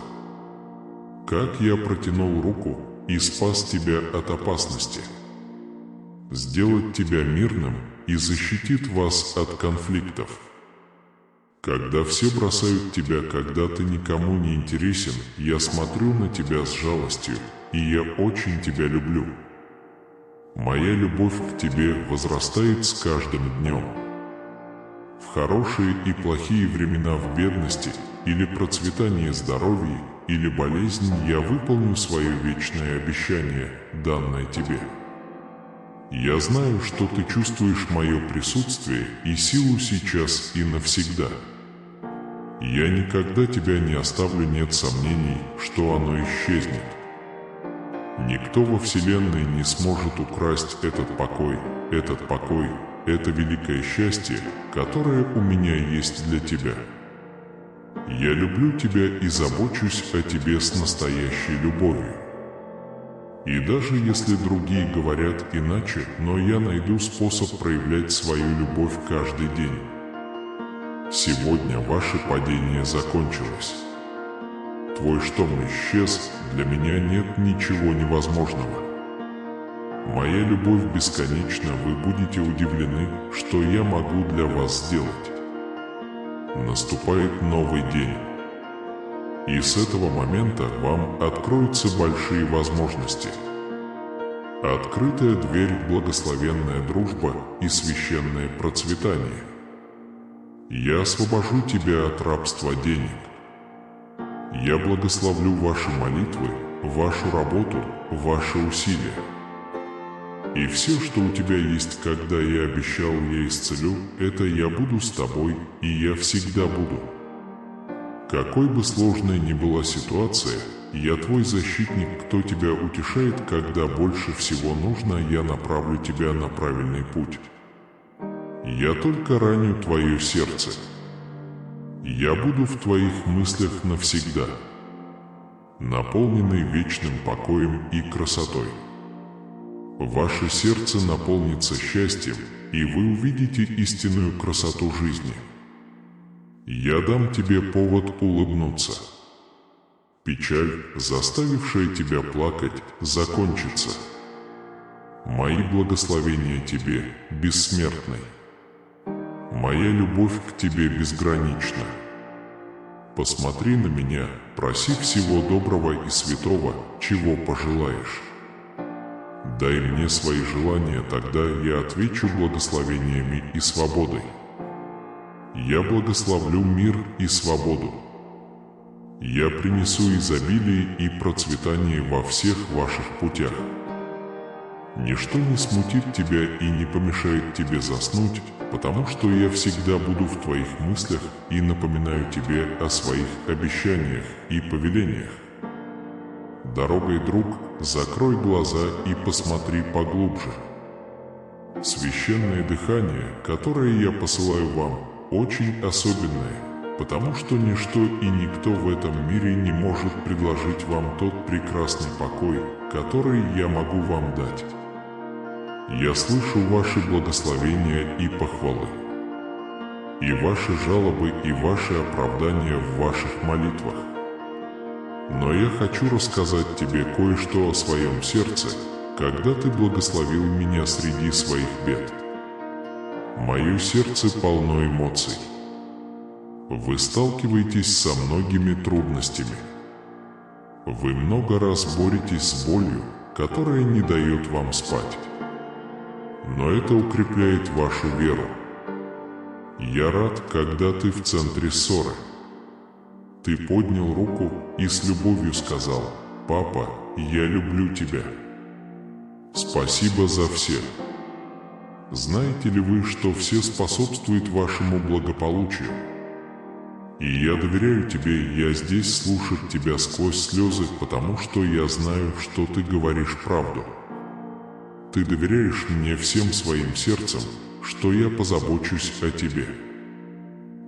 Как я протянул руку и спас тебя от опасности. Сделать тебя мирным и защитит вас от конфликтов. Когда все бросают тебя, когда ты никому не интересен, я смотрю на тебя с жалостью, и я очень тебя люблю. Моя любовь к тебе возрастает с каждым днем. В хорошие и плохие времена, в бедности или процветании здоровья, или болезни, я выполню свое вечное обещание, данное тебе. Я знаю, что ты чувствуешь мое присутствие и силу сейчас и навсегда. Я никогда тебя не оставлю, нет сомнений, что оно исчезнет. Никто во Вселенной не сможет украсть этот покой, это великое счастье, которое у меня есть для тебя. Я люблю тебя и забочусь о тебе с настоящей любовью. И даже если другие говорят иначе, но я найду способ проявлять свою любовь каждый день. Сегодня ваше падение закончилось. Твой штом исчез, для меня нет ничего невозможного. Моя любовь бесконечна, вы будете удивлены, что я могу для вас сделать. Наступает новый день. И с этого момента вам откроются большие возможности. Открытая дверь, благословенная дружба и священное процветание. Я освобожу тебя от рабства денег. Я благословлю ваши молитвы, вашу работу, ваши усилия. И все, что у тебя есть, когда я обещал, я исцелю, это я буду с тобой, и я всегда буду. Какой бы сложной ни была ситуация, я твой защитник, кто тебя утешает, когда больше всего нужно, я направлю тебя на правильный путь. Я только раню твое сердце. Я буду в твоих мыслях навсегда, наполненный вечным покоем и красотой. Ваше сердце наполнится счастьем, и вы увидите истинную красоту жизни. Я дам тебе повод улыбнуться. Печаль, заставившая тебя плакать, закончится. Мои благословения тебе бессмертны. Моя любовь к тебе безгранична. Посмотри на меня, проси всего доброго и святого, чего пожелаешь. Дай мне свои желания, тогда я отвечу благословениями и свободой. Я благословлю мир и свободу. Я принесу изобилие и процветание во всех ваших путях. Ничто не смутит тебя и не помешает тебе заснуть, потому что я всегда буду в твоих мыслях и напоминаю тебе о своих обещаниях и повелениях. Дорогой, друг, закрой глаза и посмотри поглубже. Священное дыхание, которое я посылаю вам, очень особенное, потому что ничто и никто в этом мире не может предложить вам тот прекрасный покой, который я могу вам дать. Я слышу ваши благословения и похвалы, и ваши жалобы, и ваши оправдания в ваших молитвах. Но я хочу рассказать тебе кое-что о своем сердце, когда ты благословил меня среди своих бед. Мое сердце полно эмоций. Вы сталкиваетесь со многими трудностями. Вы много раз боретесь с болью, которая не дает вам спать. Но это укрепляет вашу веру. Я рад, когда ты в центре ссоры. Ты поднял руку и с любовью сказал: «Папа, я люблю тебя». Спасибо за все. Знаете ли вы, что все способствует вашему благополучию? И я доверяю тебе, я здесь слушать тебя сквозь слезы, потому что я знаю, что ты говоришь правду. Ты доверяешь мне всем своим сердцем, что я позабочусь о тебе.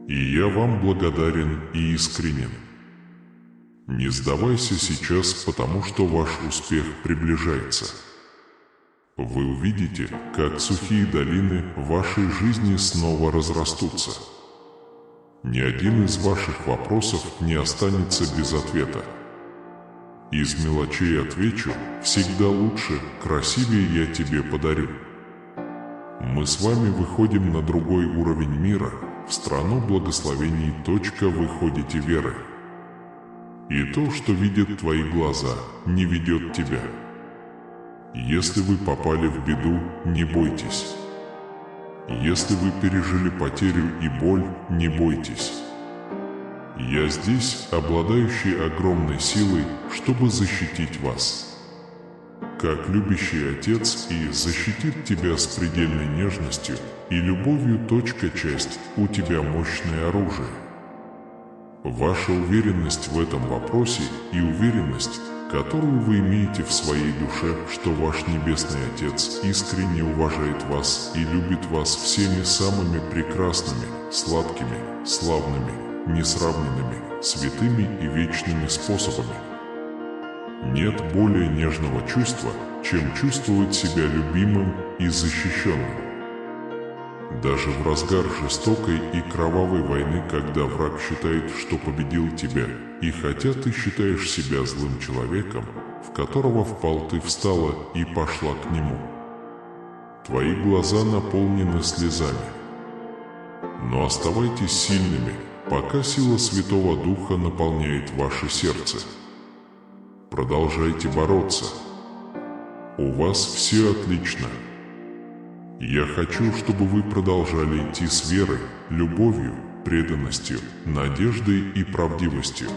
И я вам благодарен и искренен. Не сдавайся сейчас, потому что ваш успех приближается. Вы увидите, как сухие долины в вашей жизни снова разрастутся. Ни один из ваших вопросов не останется без ответа. Из мелочей отвечу: всегда лучше, красивее я тебе подарю. Мы с вами выходим на другой уровень мира, в страну благословений. Вы ходите верой. И то, что видят твои глаза, не ведет тебя. Если вы попали в беду, не бойтесь. Если вы пережили потерю и боль, не бойтесь. Я здесь, обладающий огромной силой, чтобы защитить вас. Как любящий отец и защитит тебя с предельной нежностью и любовью. Часть, у тебя мощное оружие. Ваша уверенность в этом вопросе и уверенность, которую вы имеете в своей душе, что ваш Небесный Отец искренне уважает вас и любит вас всеми самыми прекрасными, сладкими, славными, несравненными, святыми и вечными способами. Нет более нежного чувства, чем чувствовать себя любимым и защищенным. Даже в разгар жестокой и кровавой войны, когда враг считает, что победил тебя, и хотя ты считаешь себя злым человеком, в которого впал, ты встала и пошла к нему. Твои глаза наполнены слезами. Но оставайтесь сильными, пока сила Святого Духа наполняет ваше сердце. Продолжайте бороться. У вас все отлично. Я хочу, чтобы вы продолжали идти с верой, любовью, преданностью, надеждой и правдивостью.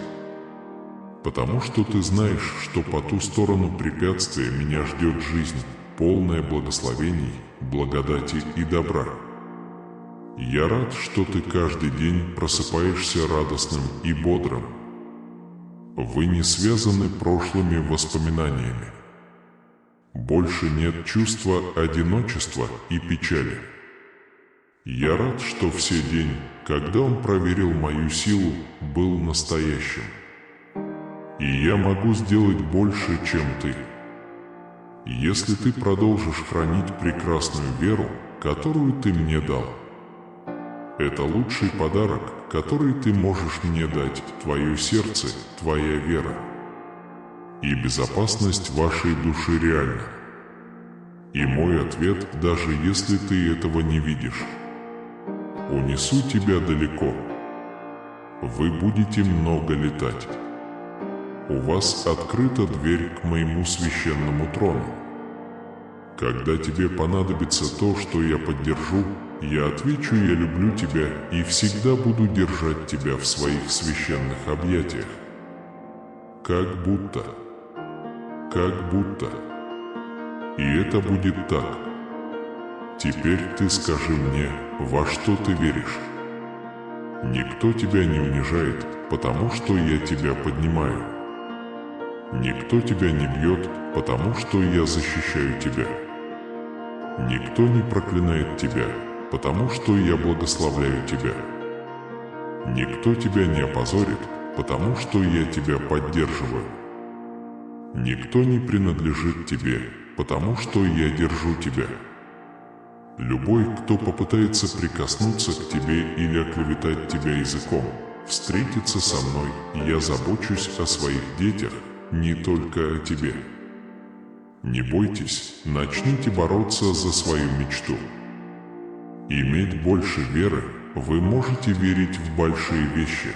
Потому что ты знаешь, что по ту сторону препятствия меня ждет жизнь, полная благословений, благодати и добра. Я рад, что ты каждый день просыпаешься радостным и бодрым. Вы не связаны прошлыми воспоминаниями. Больше нет чувства одиночества и печали. Я рад, что все день, когда он проверил мою силу, был настоящим. И я могу сделать больше, чем ты. Если ты продолжишь хранить прекрасную веру, которую ты мне дал. Это лучший подарок, который ты можешь мне дать, твое сердце, твоя вера. И безопасность вашей души реальна. И мой ответ, даже если ты этого не видишь. Унесу тебя далеко. Вы будете много летать. У вас открыта дверь к моему священному трону. Когда тебе понадобится то, что я поддержу, я отвечу: я люблю тебя и всегда буду держать тебя в своих священных объятиях. Как будто. И это будет так. Теперь ты скажи мне, во что ты веришь. Никто тебя не унижает, потому что я тебя поднимаю. Никто тебя не бьет, потому что я защищаю тебя. Никто не проклинает тебя, потому что я благословляю тебя. Никто тебя не опозорит, потому что я тебя поддерживаю. Никто не принадлежит тебе, потому что я держу тебя. Любой, кто попытается прикоснуться к тебе или оклеветать тебя языком, встретится со мной, и я забочусь о своих детях, не только о тебе. Не бойтесь, начните бороться за свою мечту. Иметь больше веры, вы можете верить в большие вещи.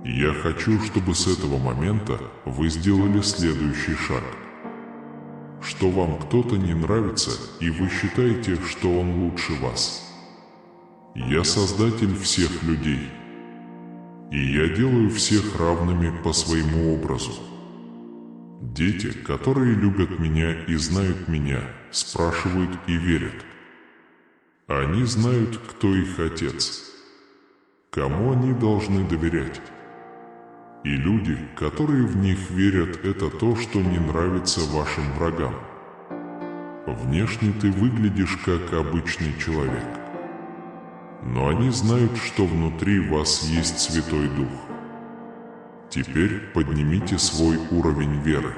Я хочу, чтобы с этого момента вы сделали следующий шаг. Что вам кто-то не нравится, и вы считаете, что он лучше вас. Я создатель всех людей. И я делаю всех равными по своему образу. Дети, которые любят меня и знают меня, спрашивают и верят. Они знают, кто их отец. Кому они должны доверять. И люди, которые в них верят, это то, что не нравится вашим врагам. Внешне ты выглядишь как обычный человек. Но они знают, что внутри вас есть Святой Дух. Теперь поднимите свой уровень веры.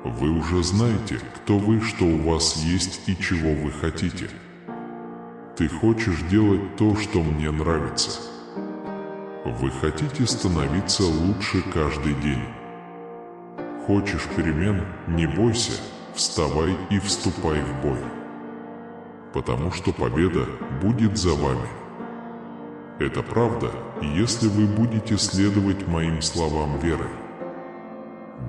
Вы уже знаете, кто вы, что у вас есть и чего вы хотите. Ты хочешь делать то, что мне нравится. Вы хотите становиться лучше каждый день. Хочешь перемен? Не бойся, вставай и вступай в бой. Потому что победа будет за вами. Это правда, если вы будете следовать моим словам веры.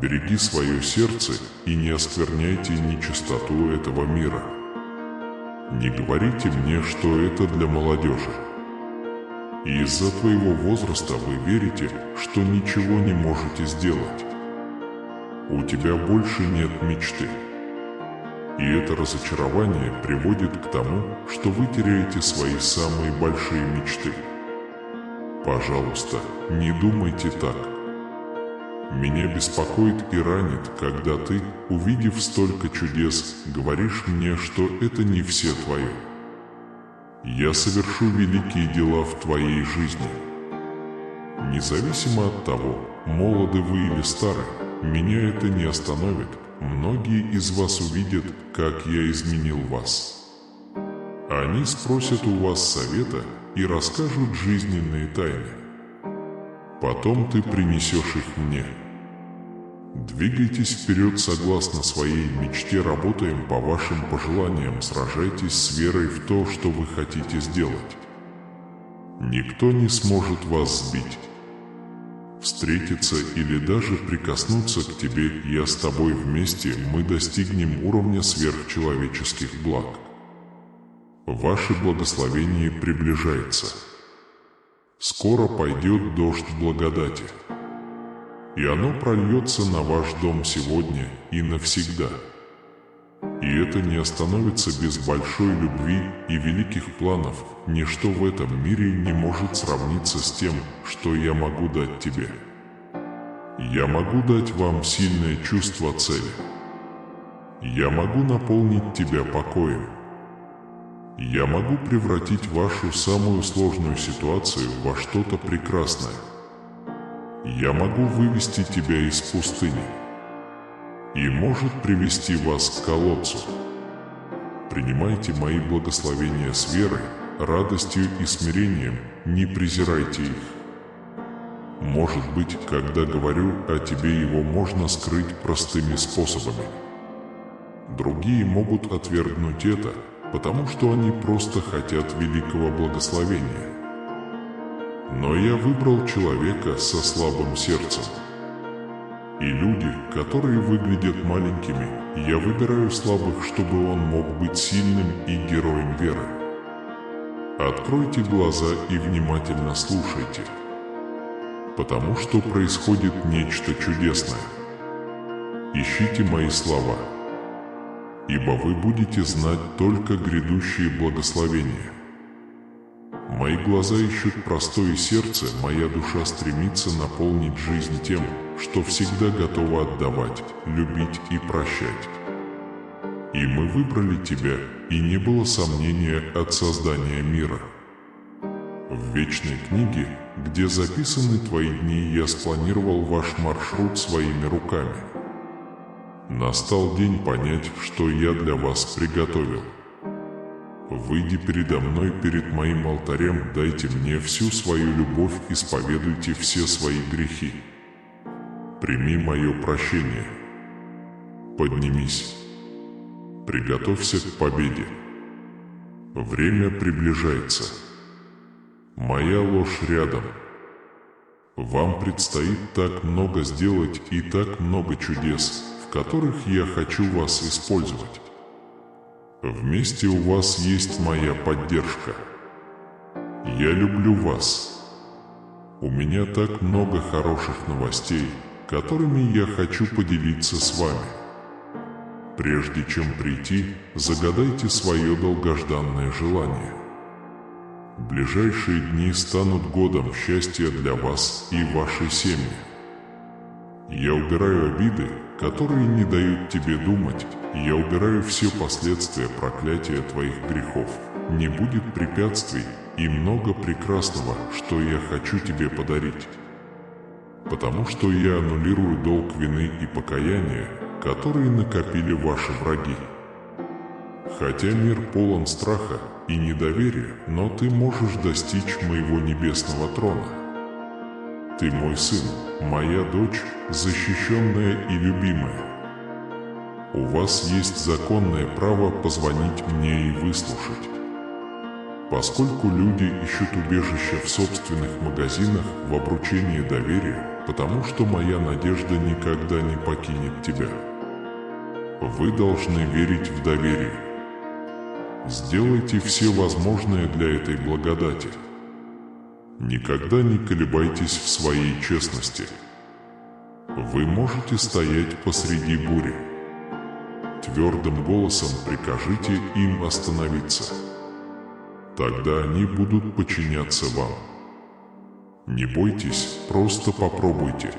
Береги свое сердце и не оскверняйте нечистоту этого мира. Не говорите мне, что это для молодежи. И из-за твоего возраста вы верите, что ничего не можете сделать. У тебя больше нет мечты. И это разочарование приводит к тому, что вы теряете свои самые большие мечты. Пожалуйста, не думайте так. Меня беспокоит и ранит, когда ты, увидев столько чудес, говоришь мне, что это не все твое. Я совершу великие дела в твоей жизни. Независимо от того, молоды вы или стары, меня это не остановит. Многие из вас увидят, как я изменил вас. Они спросят у вас совета и расскажут жизненные тайны. Потом ты принесешь их мне. Двигайтесь вперед согласно своей мечте, работаем по вашим пожеланиям, сражайтесь с верой в то, что вы хотите сделать. Никто не сможет вас сбить, встретиться или даже прикоснуться к тебе. Я с тобой, вместе мы достигнем уровня сверхчеловеческих благ. Ваше благословение приближается. Скоро пойдет дождь благодати, и оно прольется на ваш дом сегодня и навсегда. И это не остановится без большой любви и великих планов. Ничто в этом мире не может сравниться с тем, что я могу дать тебе. Я могу дать вам сильное чувство цели. Я могу наполнить тебя покоем. Я могу превратить вашу самую сложную ситуацию во что-то прекрасное. Я могу вывести тебя из пустыни и может привести вас к колодцу. Принимайте мои благословения с верой, радостью и смирением, не презирайте их. Может быть, когда говорю о тебе, его можно скрыть простыми способами. Другие могут отвергнуть это, потому что они просто хотят великого благословения. Но я выбрал человека со слабым сердцем. И люди, которые выглядят маленькими, я выбираю слабых, чтобы он мог быть сильным и героем веры. Откройте глаза и внимательно слушайте, потому что происходит нечто чудесное. Ищите мои слова, ибо вы будете знать только грядущие благословения. Мои глаза ищут простое сердце, моя душа стремится наполнить жизнь тем, что всегда готова отдавать, любить и прощать. И мы выбрали тебя, и не было сомнения от создания мира. В вечной книге, где записаны твои дни, я спланировал ваш маршрут своими руками. Настал день понять, что я для вас приготовил. Выйди передо мной, перед моим алтарем, дайте мне всю свою любовь, исповедуйте все свои грехи. Прими мое прощение. Поднимись. Приготовься к победе. Время приближается. Моя ложь рядом. Вам предстоит так много сделать и так много чудес, в которых я хочу вас использовать. Вместе у вас есть моя поддержка. Я люблю вас. У меня так много хороших новостей, которыми я хочу поделиться с вами. Прежде чем прийти, загадайте свое долгожданное желание. Ближайшие дни станут годом счастья для вас и вашей семьи. Я убираю обиды, которые не дают тебе думать. Я убираю все последствия проклятия твоих грехов. Не будет препятствий и много прекрасного, что я хочу тебе подарить. Потому что я аннулирую долг вины и покаяния, которые накопили ваши враги. Хотя мир полон страха и недоверия, но ты можешь достичь моего небесного трона. Ты мой сын, моя дочь, защищенная и любимая. У вас есть законное право позвонить мне и выслушать. Поскольку люди ищут убежище в собственных магазинах в обручении доверия, потому что моя надежда никогда не покинет тебя. Вы должны верить в доверие. Сделайте все возможное для этой благодати. Никогда не колебайтесь в своей честности. Вы можете стоять посреди бури. Твердым голосом прикажите им остановиться. Тогда они будут подчиняться вам. Не бойтесь, просто попробуйте.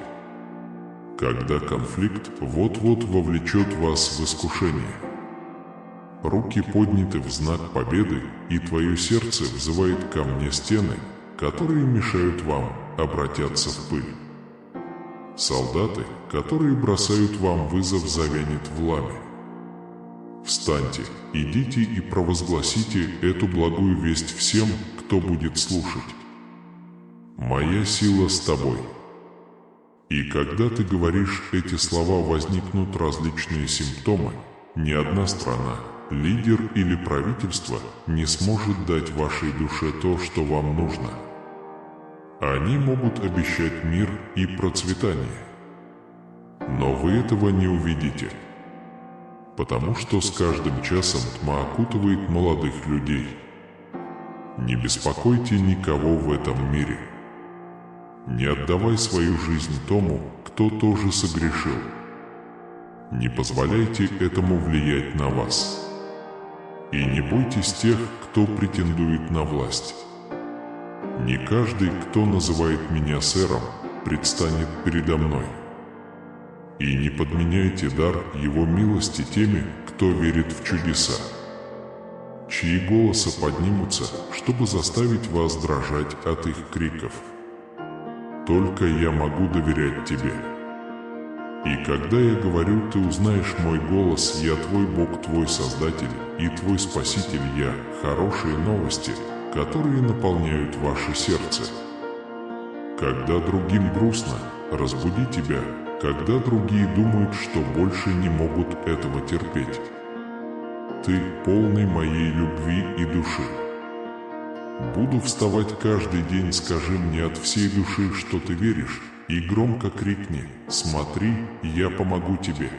Когда конфликт вот-вот вовлечет вас в искушение. Руки подняты в знак победы, и твое сердце взывает ко мне, стены, которые мешают вам, обратятся в пыль. Солдаты, которые бросают вам вызов, завянет в ламе. Встаньте, идите и провозгласите эту благую весть всем, кто будет слушать. Моя сила с тобой. И когда ты говоришь эти слова, возникнут различные симптомы. Ни одна страна, лидер или правительство не сможет дать вашей душе то, что вам нужно. Они могут обещать мир и процветание. Но вы этого не увидите. Потому что с каждым часом тьма окутывает молодых людей. Не беспокойте никого в этом мире. Не отдавай свою жизнь тому, кто тоже согрешил. Не позволяйте этому влиять на вас. И не бойтесь тех, кто претендует на власть. Не каждый, кто называет меня сэром, предстанет передо мной. И не подменяйте дар его милости теми, кто верит в чудеса, чьи голоса поднимутся, чтобы заставить вас дрожать от их криков. Только я могу доверять тебе. И когда я говорю, ты узнаешь мой голос, я твой Бог, твой Создатель и твой Спаситель, я — хорошие новости, которые наполняют ваше сердце. Когда другим грустно, разбуди тебя, когда другие думают, что больше не могут этого терпеть. Ты полный моей любви и души. Буду вставать каждый день, скажи мне от всей души, что ты веришь, и громко крикни: смотри, я помогу тебе.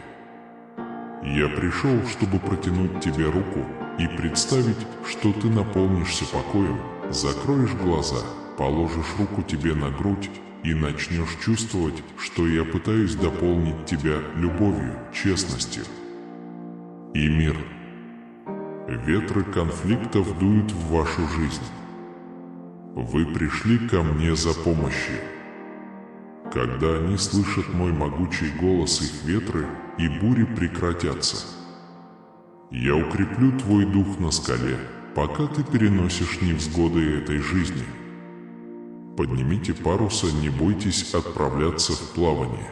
Я пришел, чтобы протянуть тебе руку и представить, что ты наполнишься покоем, закроешь глаза, положишь руку тебе на грудь и начнешь чувствовать, что я пытаюсь дополнить тебя любовью, честностью и мир. Ветры конфликтов дуют в вашу жизнь. Вы пришли ко мне за помощью. Когда они слышат мой могучий голос, их ветры и бури прекратятся. Я укреплю твой дух на скале, пока ты переносишь невзгоды этой жизни. Поднимите паруса, не бойтесь отправляться в плавание.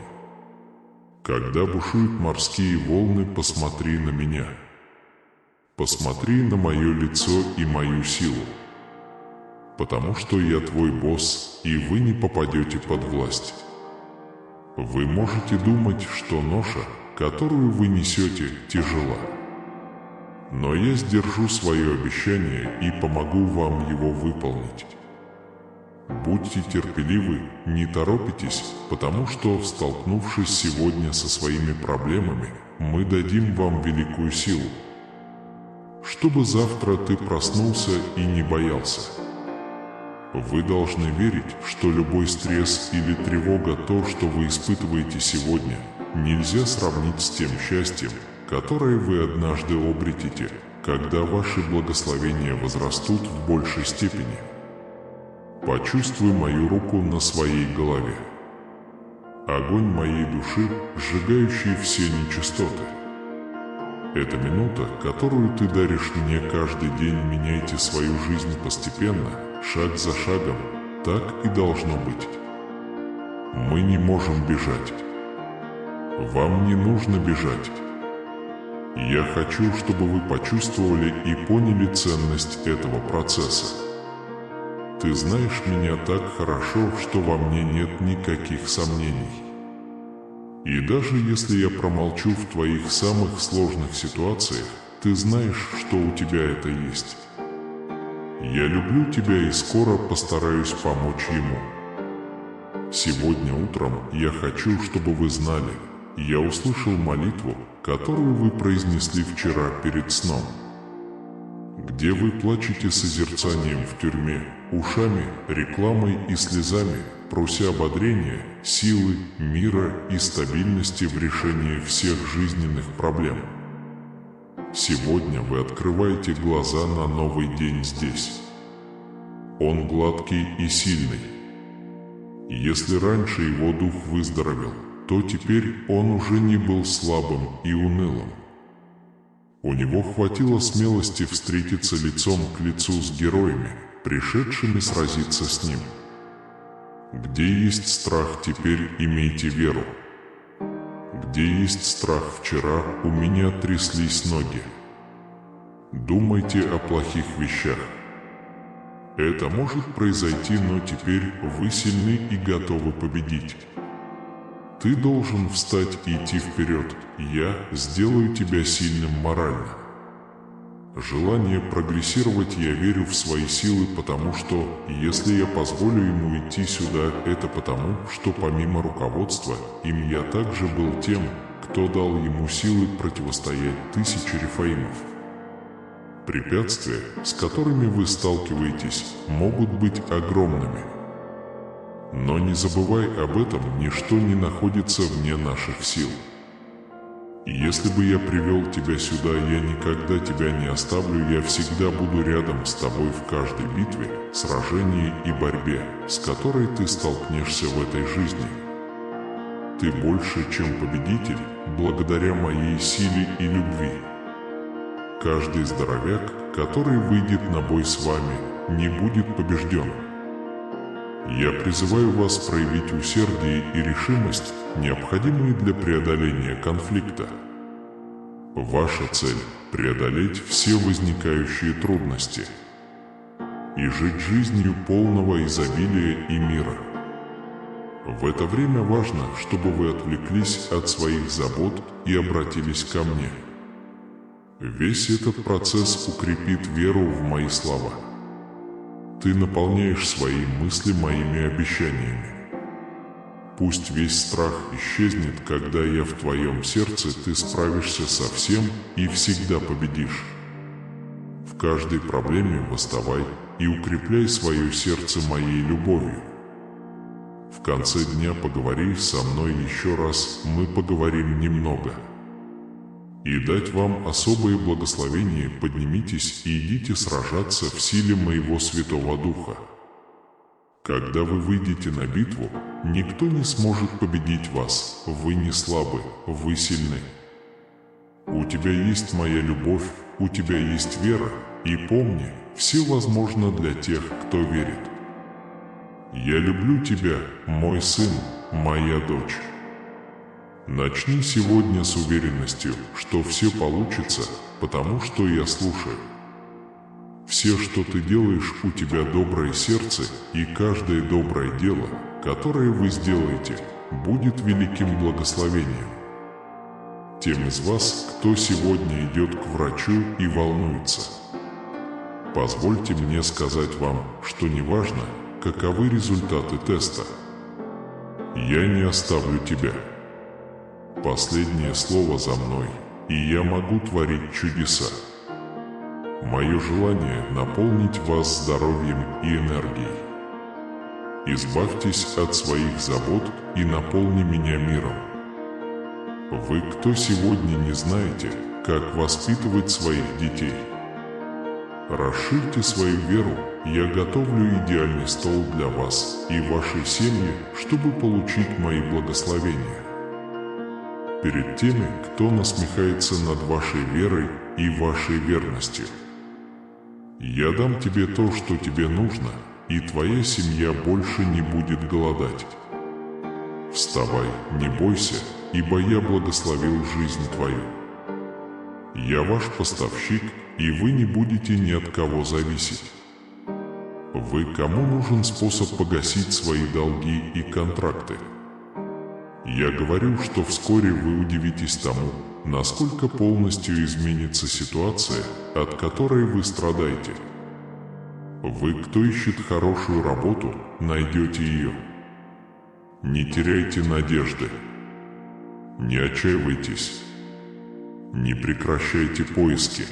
Когда бушуют морские волны, посмотри на меня. Посмотри на мое лицо и мою силу. Потому что я твой босс, и вы не попадете под власть. Вы можете думать, что ноша, которую вы несете, тяжела. Но я сдержу свое обещание и помогу вам его выполнить. Будьте терпеливы, не торопитесь, потому что, столкнувшись сегодня со своими проблемами, мы дадим вам великую силу, чтобы завтра ты проснулся и не боялся. Вы должны верить, что любой стресс или тревога, то, что вы испытываете сегодня, нельзя сравнить с тем счастьем, которое вы однажды обретете, когда ваши благословения возрастут в большей степени. Почувствуй мою руку на своей голове. Огонь моей души, сжигающий все нечистоты. Это минута, которую ты даришь мне каждый день. Меняйте свою жизнь постепенно, шаг за шагом. Так и должно быть. Мы не можем бежать. Вам не нужно бежать. Я хочу, чтобы вы почувствовали и поняли ценность этого процесса. Ты знаешь меня так хорошо, что во мне нет никаких сомнений. И даже если я промолчу в твоих самых сложных ситуациях, ты знаешь, что у тебя это есть. Я люблю тебя и скоро постараюсь помочь ему. Сегодня утром я хочу, чтобы вы знали, я услышал молитву, которую вы произнесли вчера перед сном. Где вы плачете созерцанием в тюрьме, ушами, рекламой и слезами, прося ободрения, силы, мира и стабильности в решении всех жизненных проблем. Сегодня вы открываете глаза на новый день здесь. Он гладкий и сильный. Если раньше его дух выздоровел, то теперь он уже не был слабым и унылым. У него хватило смелости встретиться лицом к лицу с героями, пришедшими сразиться с ним. Где есть страх, теперь имейте веру. Где есть страх, вчера у меня тряслись ноги. Думайте о плохих вещах. Это может произойти, но теперь вы сильны и готовы победить. Ты должен встать и идти вперед. Я сделаю тебя сильным морально. Желание прогрессировать, я верю в свои силы, потому что, если я позволю ему идти сюда, это потому, что помимо руководства, им я также был тем, кто дал ему силы противостоять 1000 рефаимов. Препятствия, с которыми вы сталкиваетесь, могут быть огромными. Но не забывай об этом, ничто не находится вне наших сил. И если бы я привел тебя сюда, я никогда тебя не оставлю, я всегда буду рядом с тобой в каждой битве, сражении и борьбе, с которой ты столкнешься в этой жизни. Ты больше, чем победитель, благодаря моей силе и любви. Каждый здоровяк, который выйдет на бой с вами, не будет побежден. Я призываю вас проявить усердие и решимость, необходимые для преодоления конфликта. Ваша цель – преодолеть все возникающие трудности и жить жизнью полного изобилия и мира. В это время важно, чтобы вы отвлеклись от своих забот и обратились ко мне. Весь этот процесс укрепит веру в мои слова. Ты наполняешь свои мысли моими обещаниями. Пусть весь страх исчезнет, когда я в твоем сердце, ты справишься со всем и всегда победишь. В каждой проблеме восставай и укрепляй свое сердце моей любовью. В конце дня поговори со мной еще раз, мы поговорим немного. И дать вам особое благословение, поднимитесь и идите сражаться в силе моего Святого Духа. Когда вы выйдете на битву, никто не сможет победить вас, вы не слабы, вы сильны. У тебя есть моя любовь, у тебя есть вера, и помни, все возможно для тех, кто верит. Я люблю тебя, мой сын, моя дочь. Начни сегодня с уверенностью, что все получится, потому что я слушаю. Все, что ты делаешь, у тебя доброе сердце, и каждое доброе дело, которое вы сделаете, будет великим благословением. Тем из вас, кто сегодня идет к врачу и волнуется, позвольте мне сказать вам, что неважно, каковы результаты теста, я не оставлю тебя. Последнее слово за мной, и я могу творить чудеса. Мое желание наполнить вас здоровьем и энергией. Избавьтесь от своих забот и наполни меня миром. Вы, кто сегодня не знаете, как воспитывать своих детей, расширьте свою веру, я готовлю идеальный стол для вас и вашей семьи, чтобы получить мои благословения. Перед теми, кто насмехается над вашей верой и вашей верностью. Я дам тебе то, что тебе нужно, и твоя семья больше не будет голодать. Вставай, не бойся, ибо я благословил жизнь твою. Я ваш поставщик, и вы не будете ни от кого зависеть. Вы, кому нужен способ погасить свои долги и контракты? Я говорю, что вскоре вы удивитесь тому, насколько полностью изменится ситуация, от которой вы страдаете. Вы, кто ищет хорошую работу, найдете ее. Не теряйте надежды. Не отчаивайтесь. Не прекращайте поиски.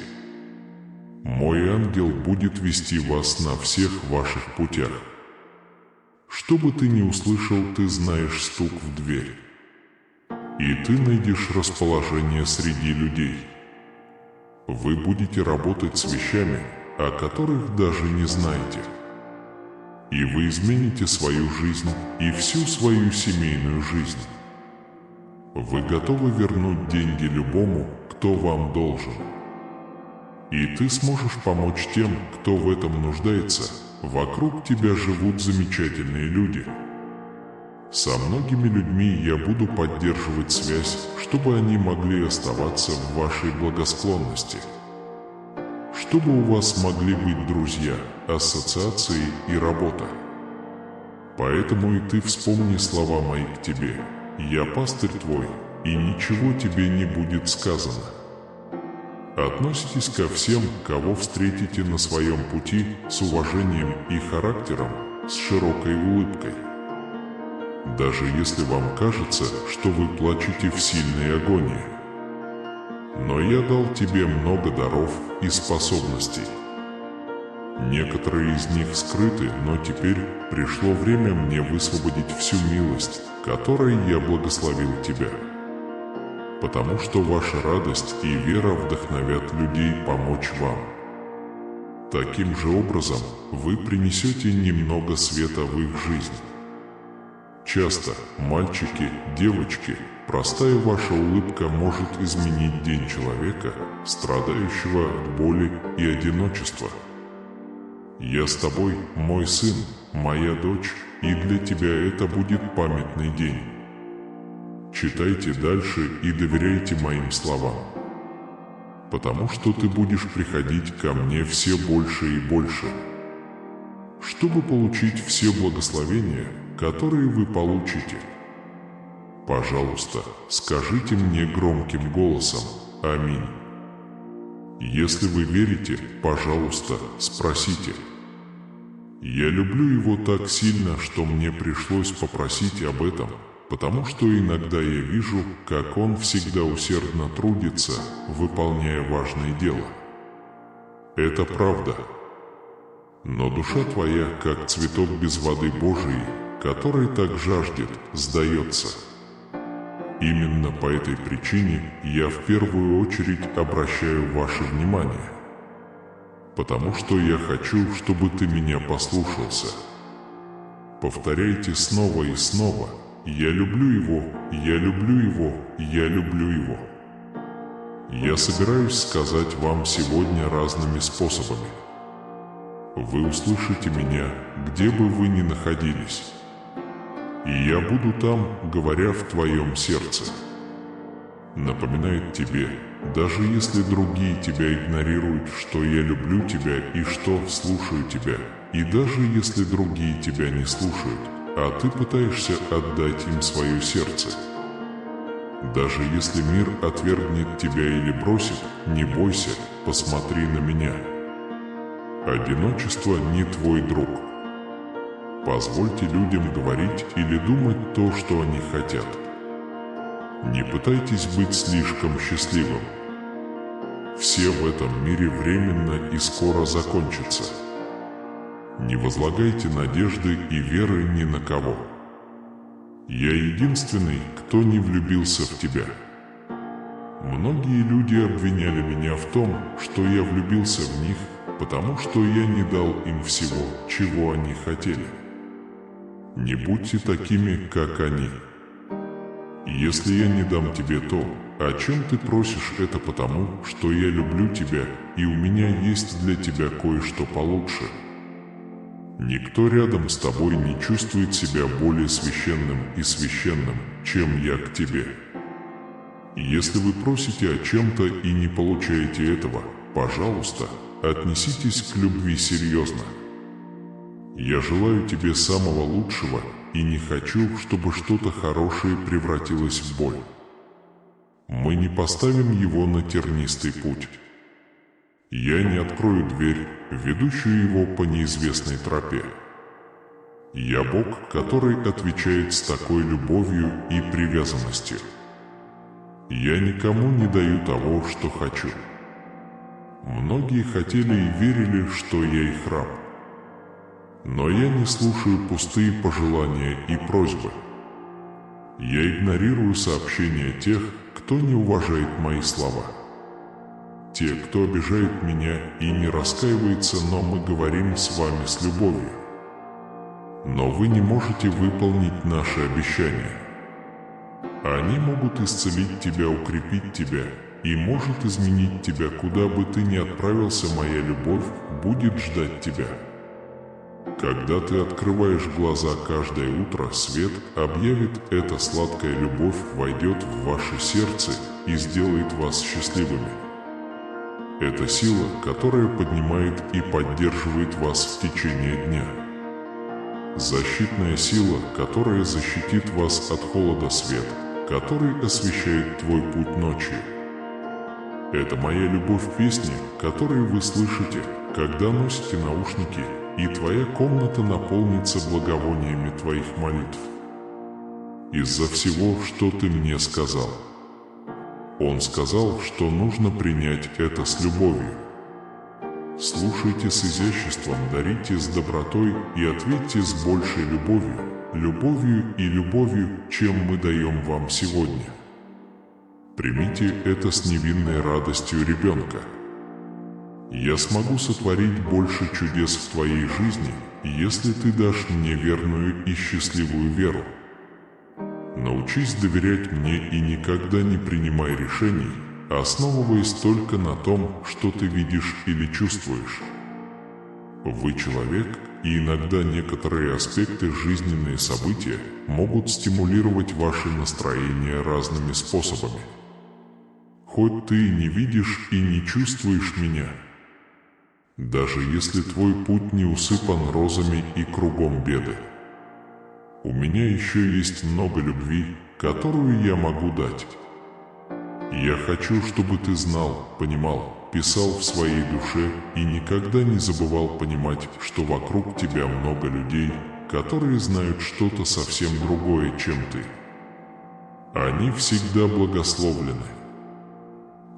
Мой ангел будет вести вас на всех ваших путях. Что бы ты ни услышал, ты знаешь стук в дверь. И ты найдешь расположение среди людей. Вы будете работать с вещами, о которых даже не знаете. И вы измените свою жизнь и всю свою семейную жизнь. Вы готовы вернуть деньги любому, кто вам должен. И ты сможешь помочь тем, кто в этом нуждается. Вокруг тебя живут замечательные люди. Со многими людьми я буду поддерживать связь, чтобы они могли оставаться в вашей благосклонности. Чтобы у вас могли быть друзья, ассоциации и работа. Поэтому и ты вспомни слова мои к тебе. я пастырь твой, и ничего тебе не будет сказано. Относитесь ко всем, кого встретите на своем пути, с уважением и характером, с широкой улыбкой. Даже если вам кажется, что вы плачете в сильной агонии. Но я дал тебе много даров и способностей. Некоторые из них скрыты, но теперь пришло время мне высвободить всю милость, которой я благословил тебя. Потому что ваша радость и вера вдохновят людей помочь вам. Таким же образом вы принесете немного света в их жизнь. Часто, мальчики, девочки, простая ваша улыбка может изменить день человека, страдающего от боли и одиночества. Я с тобой, мой сын, моя дочь, и для тебя это будет памятный день. Читайте дальше и доверяйте моим словам. Потому что ты будешь приходить ко мне все больше и больше. Чтобы получить все благословения, которые вы получите. Пожалуйста, скажите мне громким голосом «Аминь». Если вы верите, пожалуйста, спросите. Я люблю его так сильно, что мне пришлось попросить об этом, потому что иногда я вижу, как он всегда усердно трудится, выполняя важное дело. Это правда. Но душа твоя, как цветок без воды Божией, который так жаждет, сдается. Именно по этой причине я в первую очередь обращаю ваше внимание. Потому что я хочу, чтобы ты меня послушался. Повторяйте снова и снова: «Я люблю его, я люблю его, я люблю его». Я собираюсь сказать вам сегодня разными способами. Вы услышите меня, где бы вы ни находились. И я буду там, говоря в твоем сердце. Напоминает тебе, даже если другие тебя игнорируют, что я люблю тебя и что слушаю тебя, и даже если другие тебя не слушают, а ты пытаешься отдать им свое сердце. Даже если мир отвергнет тебя или бросит, не бойся, посмотри на меня. Одиночество не твой друг. Позвольте людям говорить или думать то, что они хотят. Не пытайтесь быть слишком счастливым. Все в этом мире временно и скоро закончатся. Не возлагайте надежды и веры ни на кого. Я единственный, кто не влюбился в тебя. Многие люди обвиняли меня в том, что я влюбился в них, потому что я не дал им всего, чего они хотели. Не будьте такими, как они. Если я не дам тебе то, о чем ты просишь, это потому, что я люблю тебя, и у меня есть для тебя кое-что получше. Никто рядом с тобой не чувствует себя более священным и священным, чем я к тебе. Если вы просите о чем-то и не получаете этого, пожалуйста, отнеситесь к любви серьезно. Я желаю тебе самого лучшего и не хочу, чтобы что-то хорошее превратилось в боль. Мы не поставим его на тернистый путь. Я не открою дверь, ведущую его по неизвестной тропе. Я Бог, который отвечает с такой любовью и привязанностью. Я никому не даю того, что хочу. Многие хотели и верили, что я их раб. Но я не слушаю пустые пожелания и просьбы. Я игнорирую сообщения тех, кто не уважает мои слова. Те, кто обижает меня и не раскаивается, но мы говорим с вами с любовью. Но вы не можете выполнить наши обещания. Они могут исцелить тебя, укрепить тебя, и может изменить тебя, куда бы ты ни отправился, моя любовь будет ждать тебя. Когда ты открываешь глаза каждое утро, свет объявит, эта сладкая любовь войдет в ваше сердце и сделает вас счастливыми. Это сила, которая поднимает и поддерживает вас в течение дня. Защитная сила, которая защитит вас от холода свет, который освещает твой путь ночью. Это моя любовь песни, которую вы слышите, когда носите наушники, и твоя комната наполнится благовониями твоих молитв. Из-за всего, что ты мне сказал. Он сказал, что нужно принять это с любовью. Слушайте с изяществом, дарите с добротой и ответьте с большей любовью, чем мы даем вам сегодня. Примите это с невинной радостью ребенка. Я смогу сотворить больше чудес в твоей жизни, если ты дашь мне верную и счастливую веру. Научись доверять мне и никогда не принимай решений, основываясь только на том, что ты видишь или чувствуешь. Вы человек, и иногда некоторые аспекты жизненные события могут стимулировать ваше настроение разными способами. Хоть ты и не видишь и не чувствуешь меня, даже если твой путь не усыпан розами и кругом беды. У меня еще есть много любви, которую я могу дать. Я хочу, чтобы ты знал, понимал, писал в своей душе и никогда не забывал понимать, что вокруг тебя много людей, которые знают что-то совсем другое, чем ты. Они всегда благословлены.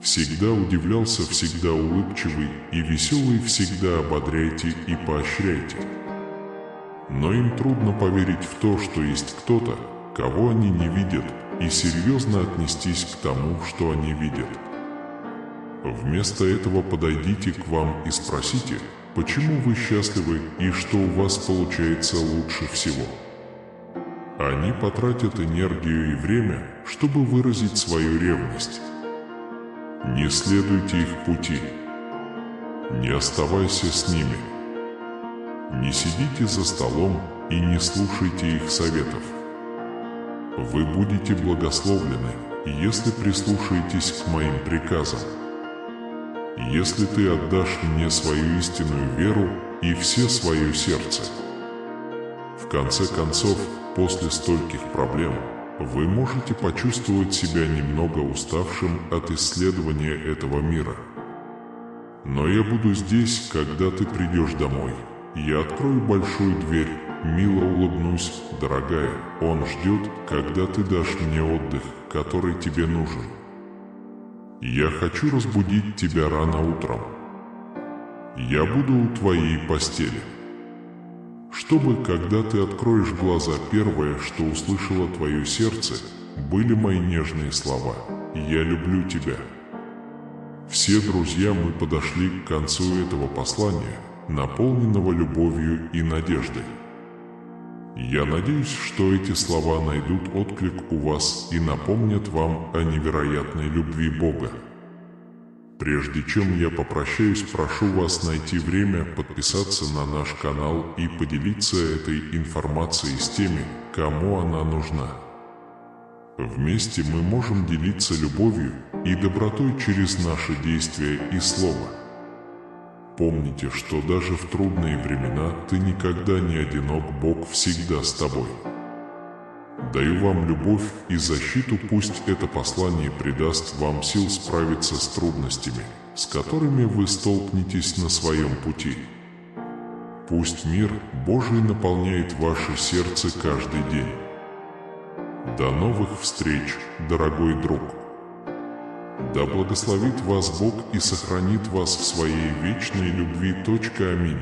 Всегда удивлялся, всегда улыбчивый и веселый, всегда ободряйте и поощряйте. Но им трудно поверить в то, что есть кто-то, кого они не видят, и серьезно отнестись к тому, что они видят. Вместо этого подойдите к вам и спросите, почему вы счастливы и что у вас получается лучше всего. Они потратят энергию и время, чтобы выразить свою ревность. Не следуйте их пути. Не оставайся с ними. Не сидите за столом и не слушайте их советов. Вы будете благословлены, если прислушаетесь к моим приказам. Если ты отдашь мне свою истинную веру и все свое сердце. В конце концов, после стольких проблем, вы можете почувствовать себя немного уставшим от исследования этого мира. Но я буду здесь, когда ты придешь домой. Я открою большую дверь, мило улыбнусь, дорогая, он ждет, когда ты дашь мне отдых, который тебе нужен. Я хочу разбудить тебя рано утром. Я буду у твоей постели. Чтобы, когда ты откроешь глаза, первое, что услышало твое сердце, были мои нежные слова «Я люблю тебя». Все друзья, мы подошли к концу этого послания, наполненного любовью и надеждой. Я надеюсь, что эти слова найдут отклик у вас и напомнят вам о невероятной любви Бога. Прежде чем я попрощаюсь, прошу вас найти время подписаться на наш канал и поделиться этой информацией с теми, кому она нужна. Вместе мы можем делиться любовью и добротой через наши действия и слово. Помните, что даже в трудные времена ты никогда не одинок, Бог всегда с тобой. Даю вам любовь и защиту, пусть это послание придаст вам сил справиться с трудностями, с которыми вы столкнетесь на своем пути. Пусть мир Божий наполняет ваше сердце каждый день. До новых встреч, дорогой друг! Да благословит вас Бог и сохранит вас в своей вечной любви. Аминь.